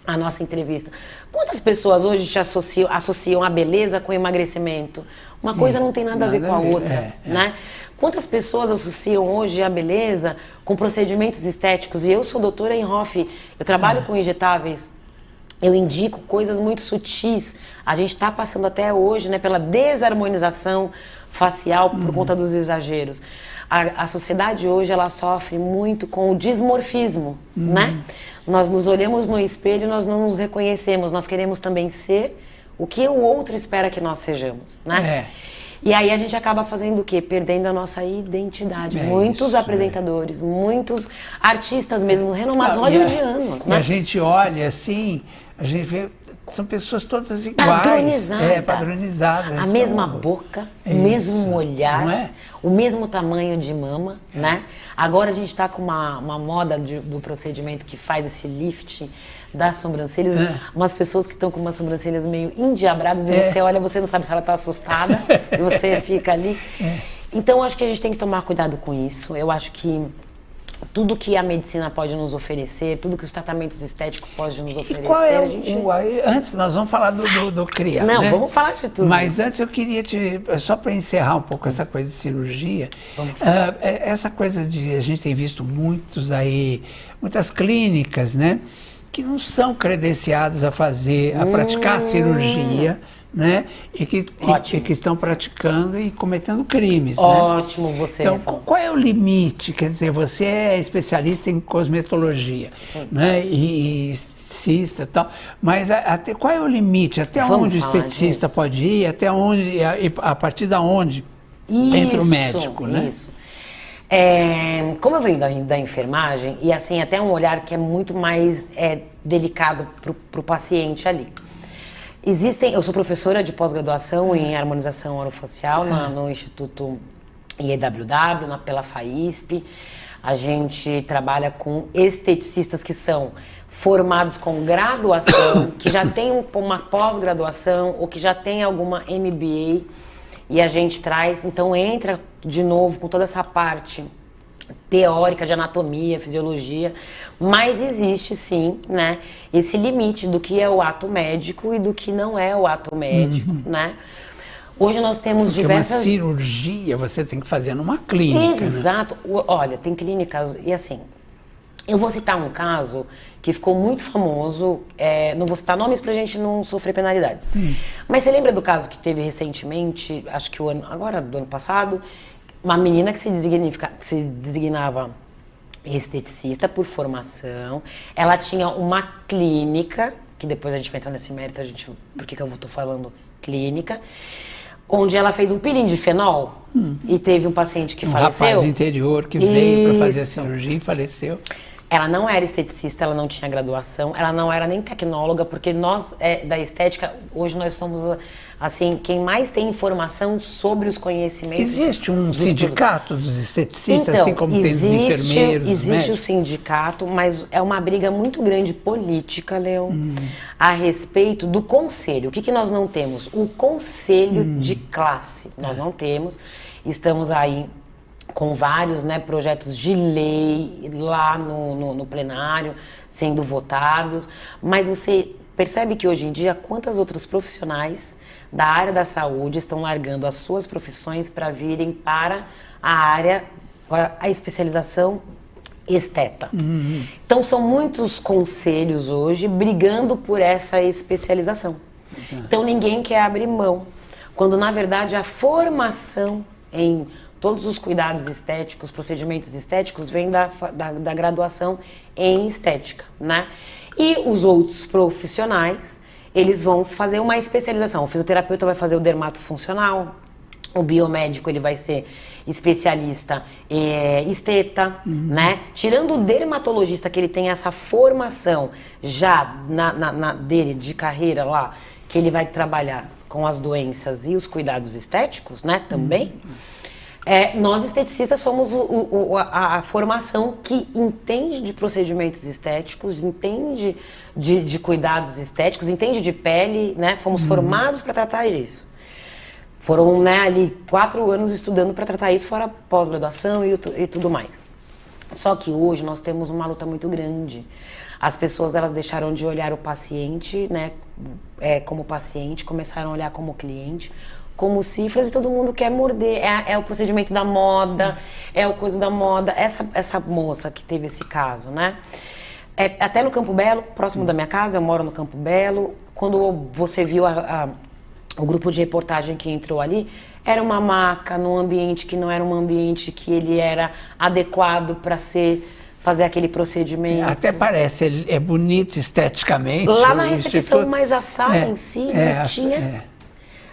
a nossa entrevista. Quantas pessoas hoje te associam a beleza com emagrecimento? Uma coisa não tem nada a ver com a outra, né? Quantas pessoas associam hoje a beleza com procedimentos estéticos? E eu sou doutora em Hoff, eu trabalho com injetáveis. Eu indico coisas muito sutis. A gente está passando até hoje, né, pela desarmonização facial por conta dos exageros. A sociedade hoje, ela sofre muito com o dismorfismo, né? Nós nos olhamos no espelho e nós não nos reconhecemos. Nós queremos também ser o que o outro espera que nós sejamos, né? E aí a gente acaba fazendo o quê? Perdendo a nossa identidade. Muitos apresentadores, muitos artistas mesmo, renomados hollywoodianos, né? E a gente olha assim, a gente vê, são pessoas todas iguais. Padronizadas. Padronizadas. A mesma boca, o mesmo olhar, não é? o mesmo tamanho de mama, né? Agora a gente está com uma moda do procedimento que faz esse lift das sobrancelhas, umas pessoas que estão com umas sobrancelhas meio endiabradas e você olha, você não sabe se ela está assustada e você fica ali. Então, acho que a gente tem que tomar cuidado com isso. Eu acho que tudo que a medicina pode nos oferecer, tudo que os tratamentos estéticos podem nos oferecer, qual é a gente... Antes, nós vamos falar do CRIA, Não, né? vamos falar de tudo. Mas antes eu queria só para encerrar um pouco essa coisa de cirurgia, essa coisa a gente tem visto muitas clínicas, né? Que não são credenciadas a praticar cirurgia, né? E que estão praticando e cometendo crimes. Ótimo, né? você. Então, qual é o limite? Quer dizer, você é especialista em cosmetologia, né? E esteticista e tal, mas qual é o limite? Até onde o esteticista pode ir? Até onde, a partir de onde entra o médico, né? Isso. Como eu venho da enfermagem, e assim, até um olhar que é muito mais delicado para o paciente ali. Eu sou professora de pós-graduação em harmonização orofacial no Instituto IEWW, pela FAISP. A gente trabalha com esteticistas que são formados com graduação, que já têm uma pós-graduação ou que já têm alguma MBA. E a gente traz, então entra de novo com toda essa parte teórica de anatomia, fisiologia, mas existe sim, né, esse limite do que é o ato médico e do que não é o ato médico, né? Hoje nós temos Porque diversas... uma cirurgia você tem que fazer numa clínica, Exato. Né? Olha, tem clínicas, e assim, eu vou citar um caso que ficou muito famoso, não vou citar nomes pra gente não sofrer penalidades. Mas você lembra do caso que teve recentemente, acho que do ano passado, uma menina que se designava esteticista por formação, ela tinha uma clínica, que depois a gente vai entrar nesse mérito, por que eu estou falando clínica, onde ela fez um peeling de fenol e teve um paciente que faleceu. Um rapaz do interior que veio para fazer a cirurgia e faleceu. Ela não era esteticista, ela não tinha graduação, ela não era nem tecnóloga, porque nós, da estética, hoje nós somos, assim, quem mais tem informação sobre os conhecimentos. Existe um sindicato dos esteticistas, então, assim como tem dos enfermeiros, existe o sindicato, mas é uma briga muito grande política, Leon, a respeito do conselho. O que nós não temos? O conselho de classe. Nós não temos, estamos aí com vários, né, projetos de lei lá no plenário sendo votados, mas você percebe que hoje em dia quantas outros profissionais da área da saúde estão largando as suas profissões para virem para a área, a especialização esteta. Então são muitos conselhos hoje brigando por essa especialização. Então ninguém quer abrir mão, quando na verdade a formação em todos os cuidados estéticos, procedimentos estéticos, vêm da graduação em estética, né? E os outros profissionais, eles vão fazer uma especialização. O fisioterapeuta vai fazer o dermatofuncional, o biomédico ele vai ser especialista esteta, né? Tirando o dermatologista, que ele tem essa formação já dele de carreira lá, que ele vai trabalhar com as doenças e os cuidados estéticos, né? Também. Nós esteticistas somos a formação que entende de procedimentos estéticos, entende de cuidados estéticos, entende de pele, né? Fomos formados para tratar isso. Foram, né, ali 4 anos estudando para tratar isso, fora pós-graduação e tudo mais. Só que hoje nós temos uma luta muito grande. As pessoas, elas deixaram de olhar o paciente, né, como paciente, começaram a olhar como cliente, como cifras, e todo mundo quer morder. É o procedimento da moda, é o coisa da moda. Essa moça que teve esse caso, né? Até no Campo Belo, próximo da minha casa, eu moro no Campo Belo. Quando você viu o grupo de reportagem que entrou ali, era uma maca num ambiente que não era um ambiente que ele era adequado para fazer aquele procedimento. Até parece, é bonito esteticamente. Lá na recepção, mas a sala em si não tinha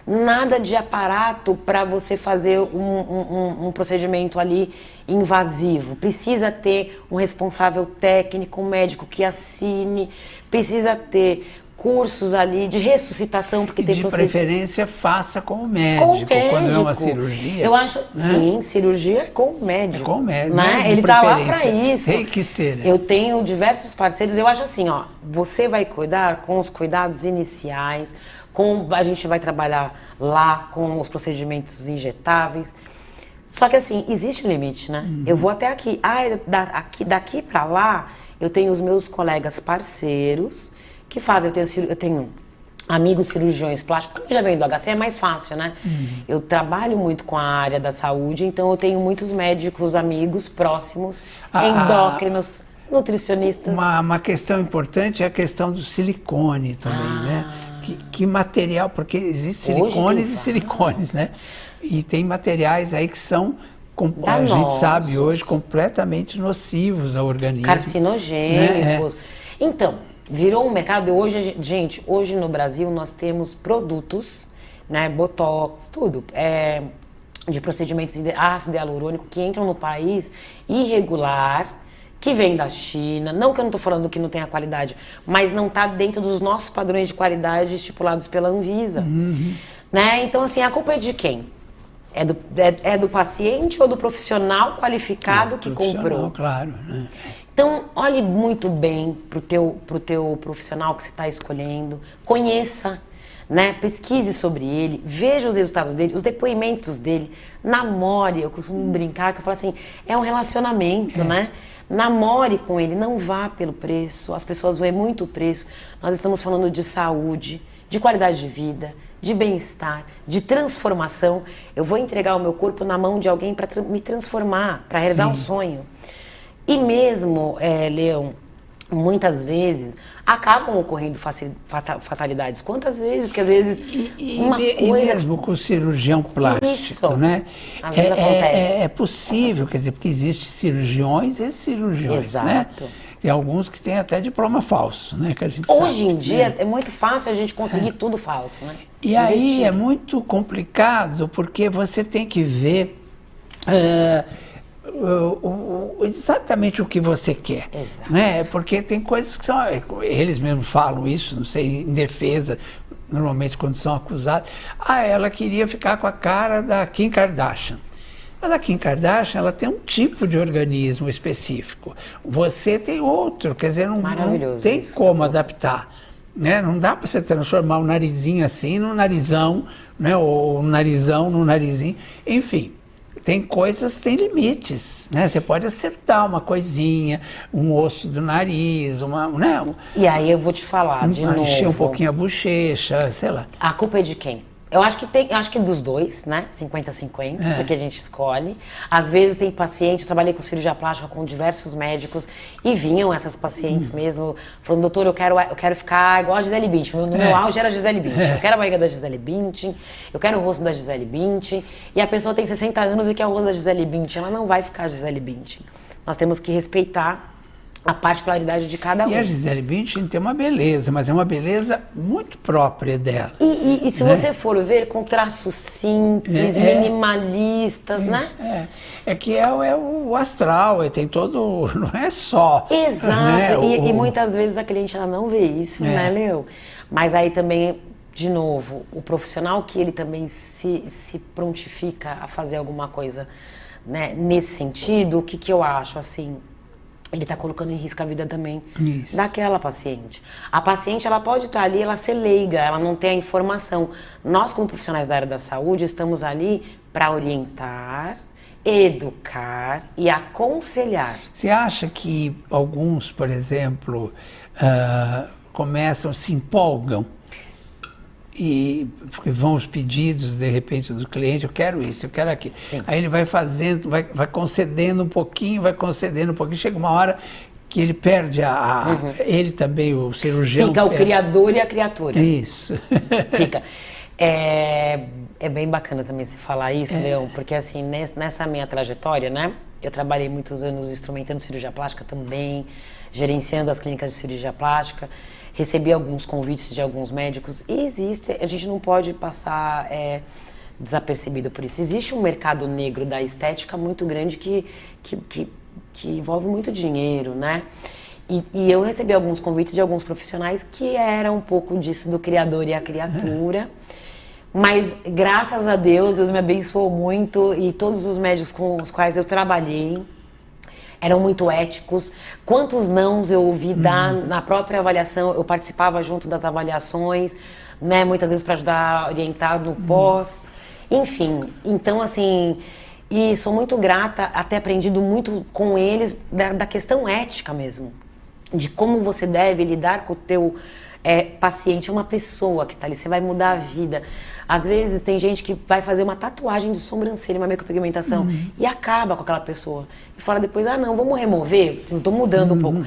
nada de aparato para você fazer um procedimento ali invasivo. Precisa ter um responsável técnico, um médico que assine, precisa ter cursos ali de ressuscitação, porque tem de preferência faça com o médico, quando é uma cirurgia. Eu acho, sim, cirurgia é com o médico. É com o médico, né? Ele está lá para isso. Tem que ser. Né? Eu tenho diversos parceiros, eu acho assim, ó, você vai cuidar com os cuidados iniciais, a gente vai trabalhar lá com os procedimentos injetáveis. Só que assim, existe um limite, né? Eu vou até aqui. Daqui para lá, eu tenho os meus colegas parceiros que fazem. Eu tenho amigos cirurgiões plásticos. Como já vem do HC, é mais fácil, né? Eu trabalho muito com a área da saúde, então eu tenho muitos médicos, amigos próximos, endócrinos, nutricionistas. Uma questão importante é a questão do silicone também, né? Que material, porque existem silicones e silicones, né? E tem materiais aí que são, a gente sabe hoje, completamente nocivos ao organismo. Carcinogênicos. Né? Então, virou um mercado. Hoje, gente, hoje no Brasil nós temos produtos, né? Botox, tudo. De procedimentos de ácido hialurônico que entram no país irregular, que vem da China, não que eu não estou falando que não tenha qualidade, mas não está dentro dos nossos padrões de qualidade estipulados pela Anvisa. Né? Então, assim, a culpa é de quem? É do paciente ou do profissional qualificado que comprou? Claro. Né? Então, olhe muito bem pro teu profissional que você está escolhendo, conheça. né? Pesquise sobre ele, veja os resultados dele, os depoimentos dele, namore. Eu costumo brincar que eu falo assim, é um relacionamento, né? Namore com ele, não vá pelo preço. As pessoas veem muito o preço. Nós estamos falando de saúde, de qualidade de vida, de bem-estar, de transformação. Eu vou entregar o meu corpo na mão de alguém para me transformar, para realizar um sonho. E mesmo, Leão, muitas vezes acabam ocorrendo fatalidades. Quantas vezes que às vezes e mesmo com o cirurgião plástico, né? Às vezes acontece. É possível, quer dizer, porque existem cirurgiões e cirurgiões, Exato. né? Tem alguns que têm até diploma falso, né? Que a gente Hoje sabe, em dia né? é muito fácil a gente conseguir tudo falso, né? E aí é muito complicado porque você tem que ver exatamente o que você quer, Exato. né? Porque tem coisas que são, eles mesmos falam isso, não sei, em defesa, normalmente quando são acusados, ela queria ficar com a cara da Kim Kardashian. Mas a Kim Kardashian, ela tem um tipo de organismo específico, você tem outro, quer dizer, não tem como adaptar. Né? Não dá para você transformar o narizinho assim no narizão, né? Ou o narizão no narizinho, enfim. Tem coisas, tem limites, né? Você pode acertar uma coisinha, um osso do nariz, né? E aí eu vou te falar de novo. Encher um pouquinho a bochecha, sei lá. A culpa é de quem? Eu acho que dos dois, né? 50-50, porque a gente escolhe. Às vezes tem paciente, eu trabalhei com cirurgia plástica com diversos médicos e vinham essas pacientes mesmo, falando, doutor, eu quero ficar igual a Gisele Bündchen. No meu auge era a Gisele Bündchen. Eu quero a barriga da Gisele Bündchen, eu quero o rosto da Gisele Bündchen. E a pessoa tem 60 anos e quer o rosto da Gisele Bündchen. Ela não vai ficar a Gisele Bündchen. Nós temos que respeitar a particularidade de cada um. E a Gisele Bündchen tem uma beleza, mas é uma beleza muito própria dela. E se você for ver, com traços simples, minimalistas, né? É que é o astral, tem todo, não é só. Exato, né? E muitas vezes a cliente ela não vê isso, né, Leo? Mas aí também, de novo, o profissional que ele também se prontifica a fazer alguma coisa, né, nesse sentido, o que eu acho, assim, ele está colocando em risco a vida também daquela paciente. A paciente, ela pode estar ali, ela ser leiga, ela não tem a informação. Nós, como profissionais da área da saúde, estamos ali para orientar, educar e aconselhar. Você acha que alguns, por exemplo, se empolgam e vão os pedidos, de repente, do cliente, eu quero isso, eu quero aquilo. Sim. Aí ele vai fazendo, vai concedendo um pouquinho, chega uma hora que ele perde ele também, o cirurgião. Fica o criador e a criatura. Isso. Fica. É bem bacana também se falar isso, Leão, porque assim, nessa minha trajetória, né, eu trabalhei muitos anos instrumentando cirurgia plástica também, gerenciando as clínicas de cirurgia plástica, recebi alguns convites de alguns médicos e a gente não pode passar desapercebido por isso. Existe um mercado negro da estética muito grande que envolve muito dinheiro, né? E eu recebi alguns convites de alguns profissionais que eram um pouco disso do criador e a criatura. Mas, graças a Deus, Deus me abençoou muito e todos os médicos com os quais eu trabalhei eram muito éticos. Quantos nãos eu ouvi dar na própria avaliação, eu participava junto das avaliações, né, muitas vezes para ajudar a orientar no pós. Enfim, então assim, e sou muito grata, até aprendido muito com eles da questão ética mesmo, de como você deve lidar com o teu paciente, é uma pessoa que está ali, você vai mudar a vida. Às vezes tem gente que vai fazer uma tatuagem de sobrancelha, uma micropigmentação, e acaba com aquela pessoa. E fala depois, não, vamos remover? Eu estou mudando um pouco.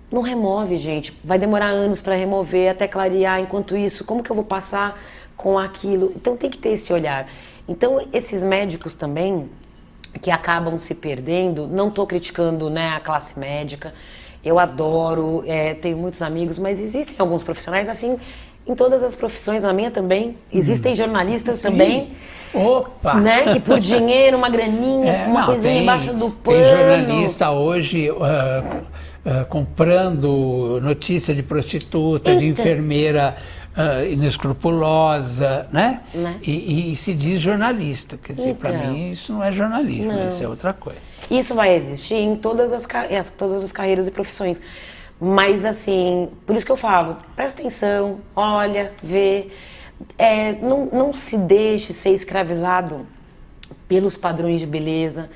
Não remove, gente. Vai demorar anos para remover, até clarear. Enquanto isso, como que eu vou passar com aquilo? Então tem que ter esse olhar. Então esses médicos também, que acabam se perdendo, não estou criticando, né, a classe médica, eu adoro, tenho muitos amigos, mas existem alguns profissionais assim, em todas as profissões, na minha também, existem jornalistas também, né, que por dinheiro, uma graninha, uma coisinha embaixo do pano. Tem jornalista hoje comprando notícia de prostituta, de enfermeira inescrupulosa, né? E se diz jornalista, quer dizer, para mim isso não é jornalismo, isso é outra coisa. Isso vai existir em todas as carreiras e profissões. Mas assim, por isso que eu falo, presta atenção, olha, vê, não se deixe ser escravizado pelos padrões de beleza.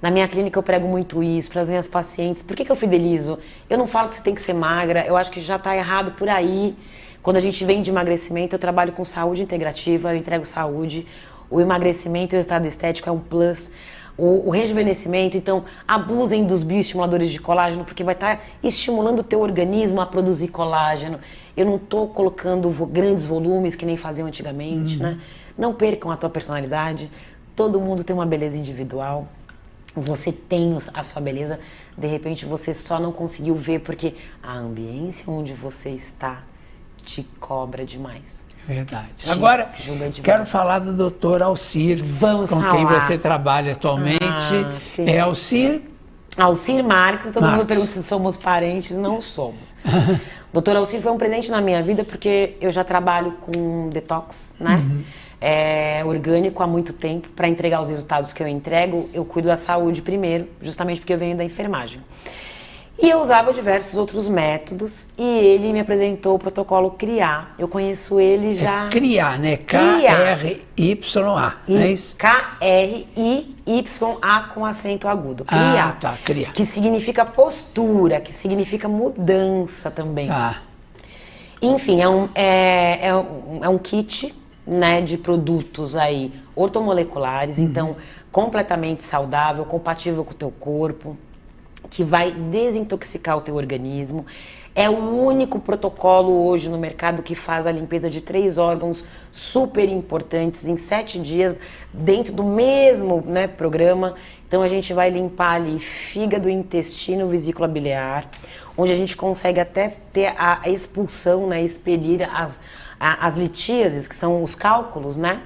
Na minha clínica eu prego muito isso para as minhas pacientes. Por que eu fidelizo? Eu não falo que você tem que ser magra, eu acho que já está errado por aí. Quando a gente vem de emagrecimento, eu trabalho com saúde integrativa, eu entrego saúde. O emagrecimento e o estado estético é um plus. O rejuvenescimento, então, abusem dos bioestimuladores de colágeno, porque vai estar estimulando o teu organismo a produzir colágeno. Eu não estou colocando grandes volumes que nem faziam antigamente, né? Não percam a tua personalidade. Todo mundo tem uma beleza individual. Você tem a sua beleza, de repente você só não conseguiu ver porque a ambiência onde você está te cobra demais. Verdade. Agora, quero falar do Dr. Alcir, com quem você trabalha atualmente. É Alcir? Alcir Marques, todo mundo pergunta se somos parentes, não somos. Dr. Alcir foi um presente na minha vida porque eu já trabalho com detox, né? Orgânico há muito tempo. Para entregar os resultados que eu entrego, eu cuido da saúde primeiro, justamente porque eu venho da enfermagem. E eu usava diversos outros métodos e ele me apresentou o protocolo CRIA. Eu conheço ele já... CRIA, né? K-R-Y-A, não é isso? K-R-I-Y-A com acento agudo. CRIA. CRIA. Que significa postura, que significa mudança também. Enfim, é um kit, né, de produtos aí ortomoleculares, então completamente saudável, compatível com o teu corpo, que vai desintoxicar o teu organismo. É o único protocolo hoje no mercado que faz a limpeza de 3 órgãos super importantes em 7 dias dentro do mesmo, né, programa. Então a gente vai limpar ali fígado, intestino, vesícula biliar, onde a gente consegue até ter a expulsão, né, expelir as litíases, que são os cálculos, né,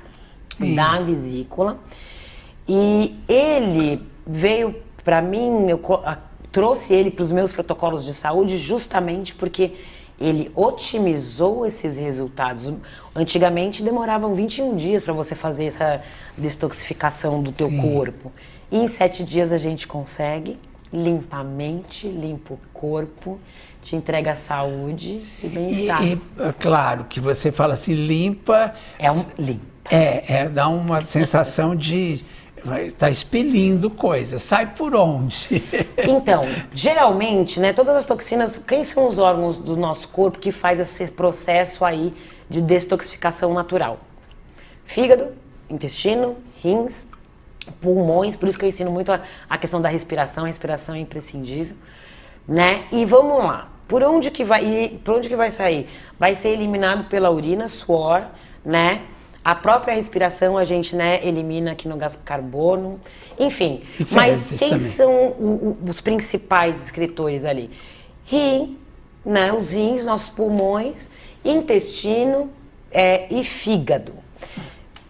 da vesícula. E ele veio para mim, eu trouxe ele para os meus protocolos de saúde justamente porque ele otimizou esses resultados. Antigamente demoravam 21 dias para você fazer essa detoxificação do teu corpo. E em 7 dias a gente consegue, limpa a mente, limpa o corpo, te entrega saúde e bem-estar. E claro que você fala assim, limpa... Limpa. Dá uma sensação de... Está expelindo coisas. Sai por onde? Então, geralmente, né, todas as toxinas, quem são os órgãos do nosso corpo que faz esse processo aí de detoxificação natural? Fígado, intestino, rins, pulmões, por isso que eu ensino muito a questão da respiração. A respiração é imprescindível, né? E vamos lá. Por onde que vai sair? Vai ser eliminado pela urina, suor, né? A própria respiração a gente, né, elimina aqui no gás carbono, enfim. Mas quem são os principais escritores ali? Rim, né, os rins, nossos pulmões, intestino e fígado.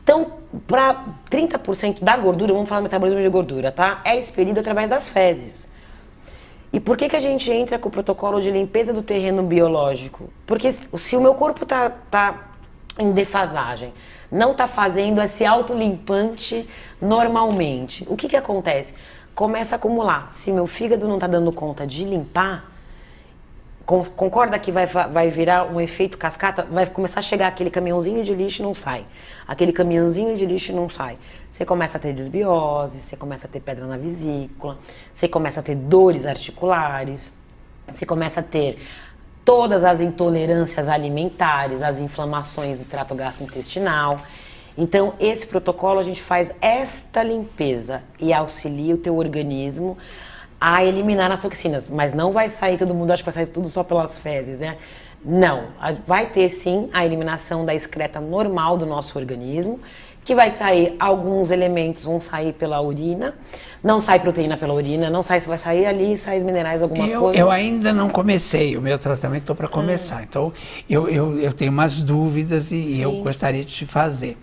Então, para 30% da gordura, vamos falar do metabolismo de gordura, tá? É expelido através das fezes. E por que a gente entra com o protocolo de limpeza do terreno biológico? Porque se o meu corpo tá em defasagem, não está fazendo esse autolimpante normalmente, o que acontece? Começa a acumular. Se meu fígado não está dando conta de limpar, concorda que vai virar um efeito cascata? Vai começar a chegar aquele caminhãozinho de lixo e não sai. Aquele caminhãozinho de lixo e não sai. Você começa a ter desbiose, você começa a ter pedra na vesícula, você começa a ter dores articulares, você começa a ter todas as intolerâncias alimentares, as inflamações do trato gastrointestinal. Então, esse protocolo a gente faz esta limpeza e auxilia o teu organismo a eliminar as toxinas. Mas não vai sair, todo mundo acha que vai sair tudo só pelas fezes, né? Não, vai ter sim a eliminação da excreta normal do nosso organismo, que vai sair, alguns elementos vão sair pela urina, não sai proteína pela urina, não sai, vai sair ali, sai os minerais, algumas coisas. Eu ainda não comecei o meu tratamento, estou para começar, então eu tenho umas dúvidas e eu gostaria de te fazer.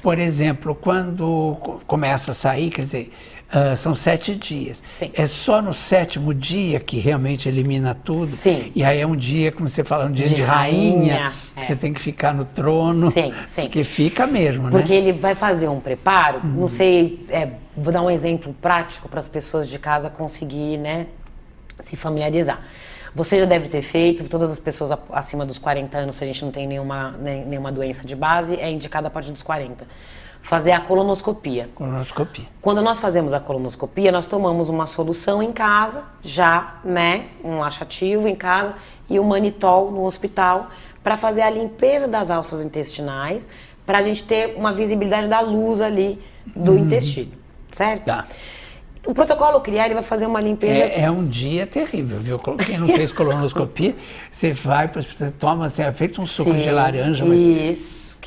Por exemplo, quando começa a sair, quer dizer, são 7 dias. Sim. É só no 7º dia que realmente elimina tudo? Sim. E aí é um dia, como você fala, um dia de rainha, que você tem que ficar no trono. Sim, sim. Porque fica mesmo, né? Porque ele vai fazer um preparo, não sei, vou dar um exemplo prático para as pessoas de casa conseguir, né, se familiarizar. Você já deve ter feito, todas as pessoas acima dos 40 anos, se a gente não tem nenhuma doença de base, é indicada a partir dos 40. Fazer a colonoscopia. Colonoscopia. Quando nós fazemos a colonoscopia, nós tomamos uma solução em casa, já, né, um laxativo em casa e um manitol no hospital para fazer a limpeza das alças intestinais, para a gente ter uma visibilidade da luz ali do intestino, certo? Tá. O protocolo CRIA, ele vai fazer uma limpeza... É um dia terrível, viu? Quem não fez colonoscopia, você vai, você toma, você é feito um suco de laranja, mas, isso.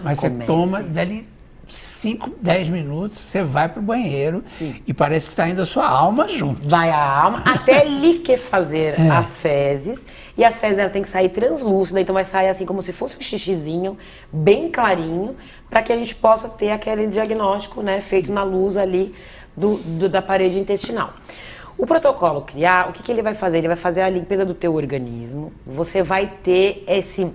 Mas você toma dali 5, 10 minutos, você vai pro banheiro e parece que está indo a sua alma junto. Vai a alma até liquefazer as fezes. E as fezes ela tem que sair translúcida, então vai sair assim como se fosse um xixizinho, bem clarinho, para que a gente possa ter aquele diagnóstico, né, feito na luz ali da parede intestinal. O protocolo CRIA, o que ele vai fazer? Ele vai fazer a limpeza do teu organismo. Você vai ter esse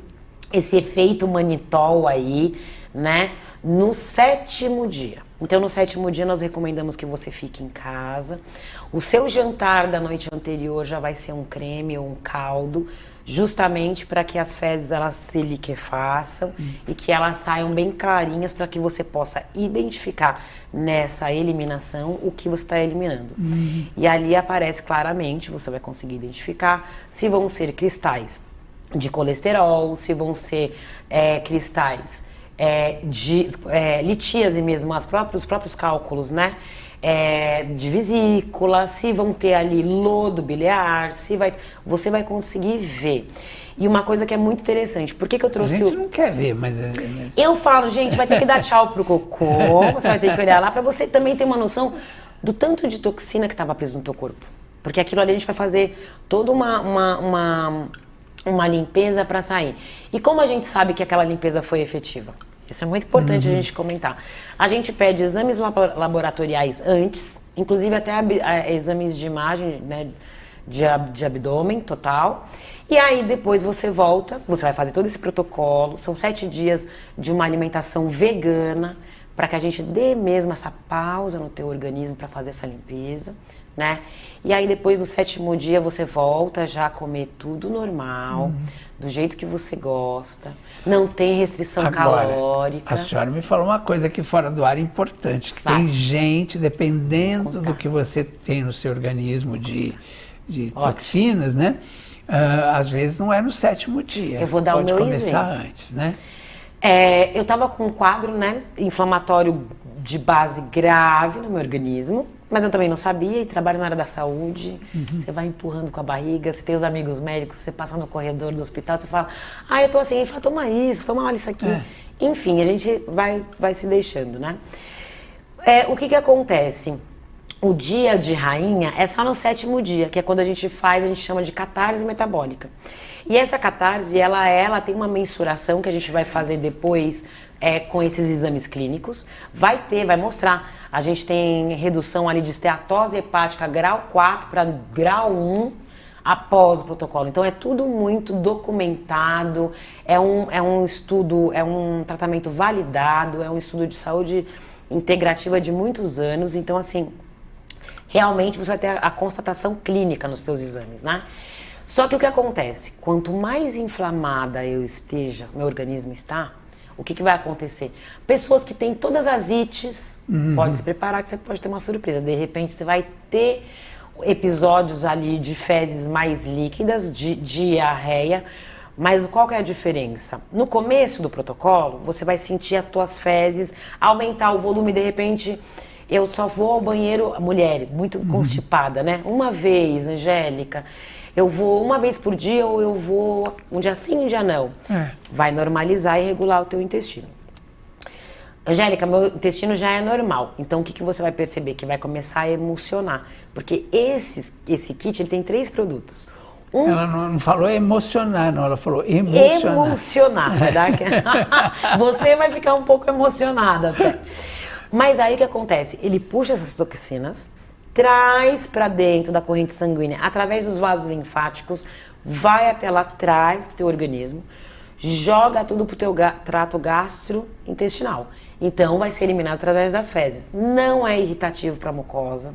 efeito manitol aí, né, no 7º dia. Então, no 7º dia, nós recomendamos que você fique em casa. O seu jantar da noite anterior já vai ser um creme ou um caldo, justamente para que as fezes elas se liquefaçam e que elas saiam bem clarinhas para que você possa identificar nessa eliminação o que você está eliminando. E ali aparece claramente, você vai conseguir identificar se vão ser cristais de colesterol, se vão ser cristais de litíase mesmo, os próprios cálculos, né? De vesícula, se vão ter ali lodo biliar, você vai conseguir ver. E uma coisa que é muito interessante, por que eu trouxe... A gente não quer ver, mas... Eu falo, gente, vai ter que dar tchau pro cocô, você vai ter que olhar lá para você também ter uma noção do tanto de toxina que estava preso no teu corpo. Porque aquilo ali a gente vai fazer toda uma limpeza para sair. E como a gente sabe que aquela limpeza foi efetiva? Isso é muito importante a gente comentar. A gente pede exames laboratoriais antes, inclusive até exames de imagem, né, de abdômen total. E aí depois você volta, você vai fazer todo esse protocolo. São 7 dias de uma alimentação vegana, para que a gente dê mesmo essa pausa no teu organismo para fazer essa limpeza, né? E aí depois do 7º dia você volta já a comer tudo normal, do jeito que você gosta, não tem restrição calórica. A senhora me falou uma coisa aqui fora do ar importante, que tem gente, dependendo do que você tem no seu organismo de toxinas, né? Às vezes não é no 7º dia. Eu vou dar o meu exemplo. Pode começar antes, né? Eu estava com um quadro, né, inflamatório de base grave no meu organismo, mas eu também não sabia, e trabalho na área da saúde, você vai empurrando com a barriga, você tem os amigos médicos, você passa no corredor do hospital, você fala, eu tô assim, ele fala, toma isso, olha isso aqui. Enfim, a gente vai se deixando, né? O que acontece? O dia de rainha é só no 7º dia, que é quando a gente chama de catarse metabólica. E essa catarse, ela tem uma mensuração que a gente vai fazer depois com esses exames clínicos. Vai mostrar. A gente tem redução ali de esteatose hepática grau 4 para grau 1 após o protocolo. Então é tudo muito documentado, é um estudo, é um tratamento validado, é um estudo de saúde integrativa de muitos anos. Então assim, realmente você vai ter a constatação clínica nos seus exames, né? Só que o que acontece? Quanto mais inflamada meu organismo está, o que vai acontecer? Pessoas que têm todas as ites, pode se preparar que você pode ter uma surpresa. De repente você vai ter episódios ali de fezes mais líquidas, de diarreia. Mas qual que é a diferença? No começo do protocolo, você vai sentir as tuas fezes aumentar o volume, de repente... Eu só vou ao banheiro, mulher, muito constipada, né? Uma vez, Angélica, eu vou uma vez por dia ou eu vou um dia sim, um dia não. Vai normalizar e regular o teu intestino. Angélica, meu intestino já é normal. Então, o que você vai perceber? Que vai começar a emulsionar. Porque esse kit, ele tem 3 produtos. Ela não falou emocionar, não. Ela falou emulsionar. Emulsionar, vai dar Você vai ficar um pouco emocionada até. Mas aí o que acontece? Ele puxa essas toxinas, traz para dentro da corrente sanguínea, através dos vasos linfáticos, vai até lá, traz pro teu organismo, joga tudo pro teu trato gastrointestinal. Então vai ser eliminado através das fezes. Não é irritativo para a mucosa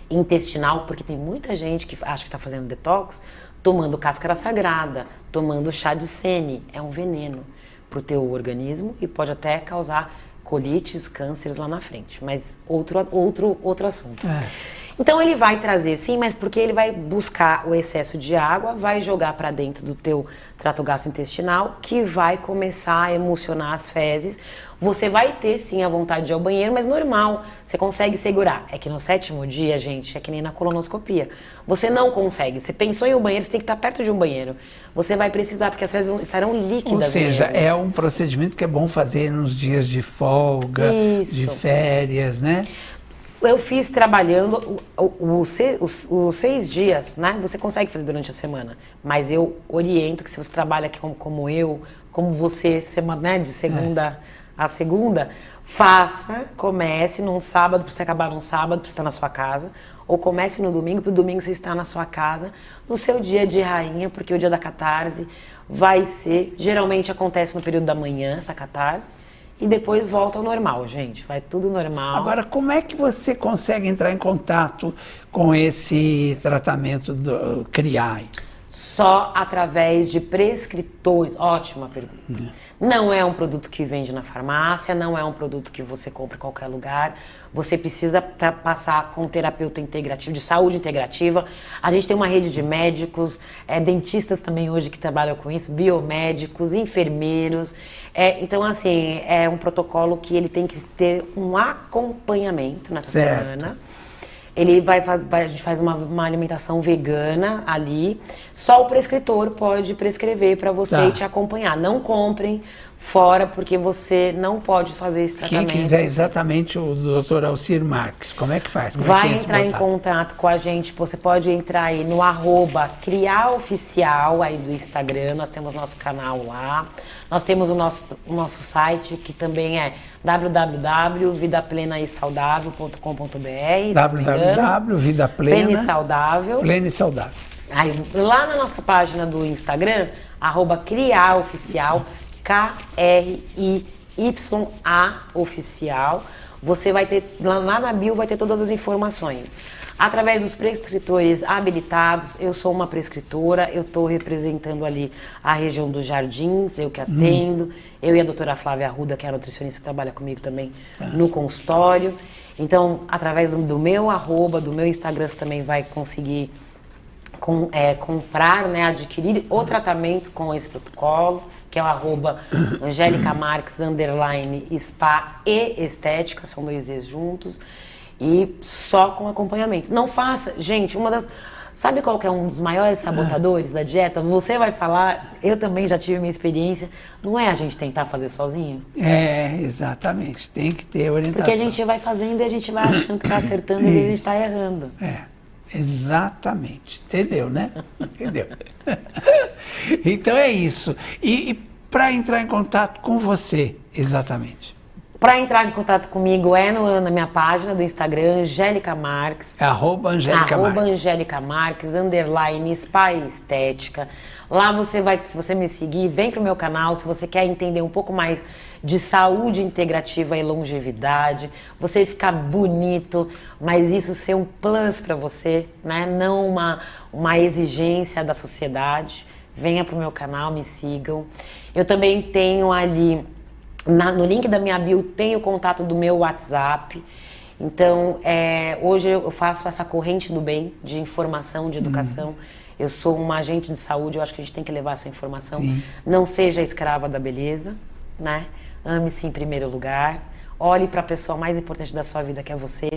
intestinal, porque tem muita gente que acha que está fazendo detox, tomando cáscara sagrada, tomando chá de sene. É um veneno para o teu organismo e pode até causar colites, cânceres lá na frente. Mas outro assunto. Então ele vai trazer sim, mas porque ele vai buscar o excesso de água, vai jogar para dentro do teu trato gastrointestinal, que vai começar a emulsionar as fezes. Você vai ter sim a vontade de ir ao banheiro, mas normal, você consegue segurar. É que no 7º dia, gente, é que nem na colonoscopia. Você não consegue. Você pensou em ir ao banheiro, você tem que estar perto de um banheiro. Você vai precisar, porque as fezes estarão líquidas. Ou seja, mesmo. é um procedimento que é bom fazer nos dias de folga, de férias, né? Eu fiz trabalhando os 6 dias, né? Você consegue fazer durante a semana. Mas eu oriento que se você trabalha como eu, como você, semana, né? De segunda a segunda, comece num sábado, para você acabar num sábado, para você estar na sua casa. Ou comece no domingo, para o domingo você estar na sua casa, no seu dia de rainha, porque o dia da catarse vai ser... Geralmente acontece no período da manhã, essa catarse. E depois volta ao normal, gente. Vai tudo normal. Agora, como é que você consegue entrar em contato com esse tratamento do CRIAI? Só através de prescritores. Ótima pergunta. Não é um produto que vende na farmácia, não é um produto que você compra em qualquer lugar. Você precisa passar com um terapeuta integrativo, de saúde integrativa. A gente tem uma rede de médicos, dentistas também hoje que trabalham com isso, biomédicos, enfermeiros. Então, assim, é um protocolo que ele tem que ter um acompanhamento nessa semana. A gente faz uma alimentação vegana ali. Só o prescritor pode prescrever para você e te acompanhar. Não comprem fora, porque você não pode fazer esse tratamento. Quem quiser exatamente o Dr. Alcir Marques, como é que faz? Vai entrar em contato com a gente, você pode entrar aí no @criaoficial aí do Instagram, nós temos nosso canal lá. Nós temos o nosso site, que também é www.vidaplenaesaudável.com.br. www.vidaplenaesaudável. Aí, lá na nossa página do Instagram, @criaoficial, KRIYA oficial, você vai ter, lá na bio vai ter todas as informações. Através dos prescritores habilitados, eu sou uma prescritora, eu estou representando ali a região dos Jardins, eu que atendo, eu e a doutora Flávia Arruda, que é a nutricionista, que trabalha comigo também no consultório. Então, através do meu @, do meu Instagram, você também vai conseguir comprar, né, adquirir o tratamento com esse protocolo, que é o @AngélicaMarques _spa e estética, são 2 E's juntos, e só com acompanhamento. Não faça, gente, sabe qual que é um dos maiores sabotadores da dieta? Você vai falar, eu também já tive minha experiência, não é a gente tentar fazer sozinho? Exatamente, tem que ter orientação. Porque a gente vai fazendo e a gente vai achando que está acertando e às vezes a gente está errando. Exatamente, entendeu, né? Entendeu? Então é isso. E para entrar em contato com você, exatamente? Para entrar em contato comigo na minha página do Instagram, Angélica Marques. @Angélica Marques, _spa e estética. Lá se você me seguir, vem pro meu canal, se você quer entender um pouco mais de saúde integrativa e longevidade, você ficar bonito, mas isso ser um plus para você, né? Não uma exigência da sociedade. Venha pro meu canal, me sigam. Eu também tenho ali... no link da minha bio tem o contato do meu WhatsApp. Então, hoje eu faço essa corrente do bem, de informação, de educação. Eu sou uma agente de saúde, eu acho que a gente tem que levar essa informação. Sim. Não seja escrava da beleza, né? Ame-se em primeiro lugar. Olhe para a pessoa mais importante da sua vida, que é você.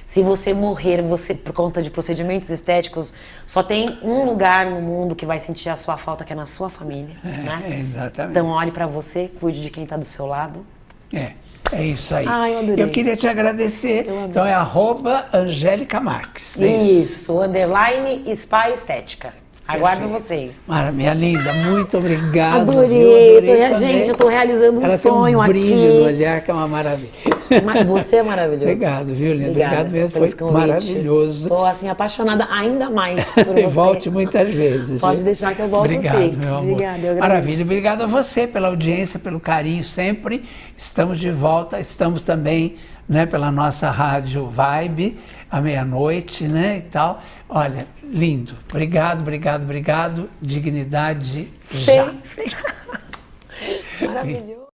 Se você morrer, por conta de procedimentos estéticos, só tem um lugar no mundo que vai sentir a sua falta, que é na sua família, né? Exatamente. Então olhe para você, cuide de quem está do seu lado. É isso aí. Eu adorei. Eu queria te agradecer. Então é @Angélica Marques. Isso, _ spa estética. Aguardo vocês. Mara, minha linda, muito obrigado. Adorei. Gente, eu estou realizando um sonho aqui. Ela tem um brilho no olhar que é uma maravilha. Você é maravilhoso. Obrigado, viu, Linda? Obrigado mesmo, foi maravilhoso. Estou assim, apaixonada ainda mais por você. Volte muitas vezes. Pode deixar que eu volto obrigado, sim. Meu amor. Obrigada, eu agradeço. Maravilha, obrigado a você pela audiência, pelo carinho sempre. Estamos de volta, estamos também, né, pela nossa rádio Vibe, à meia-noite, né, e tal. Olha, lindo. Obrigado, obrigado, obrigado. Dignidade já. Maravilhoso.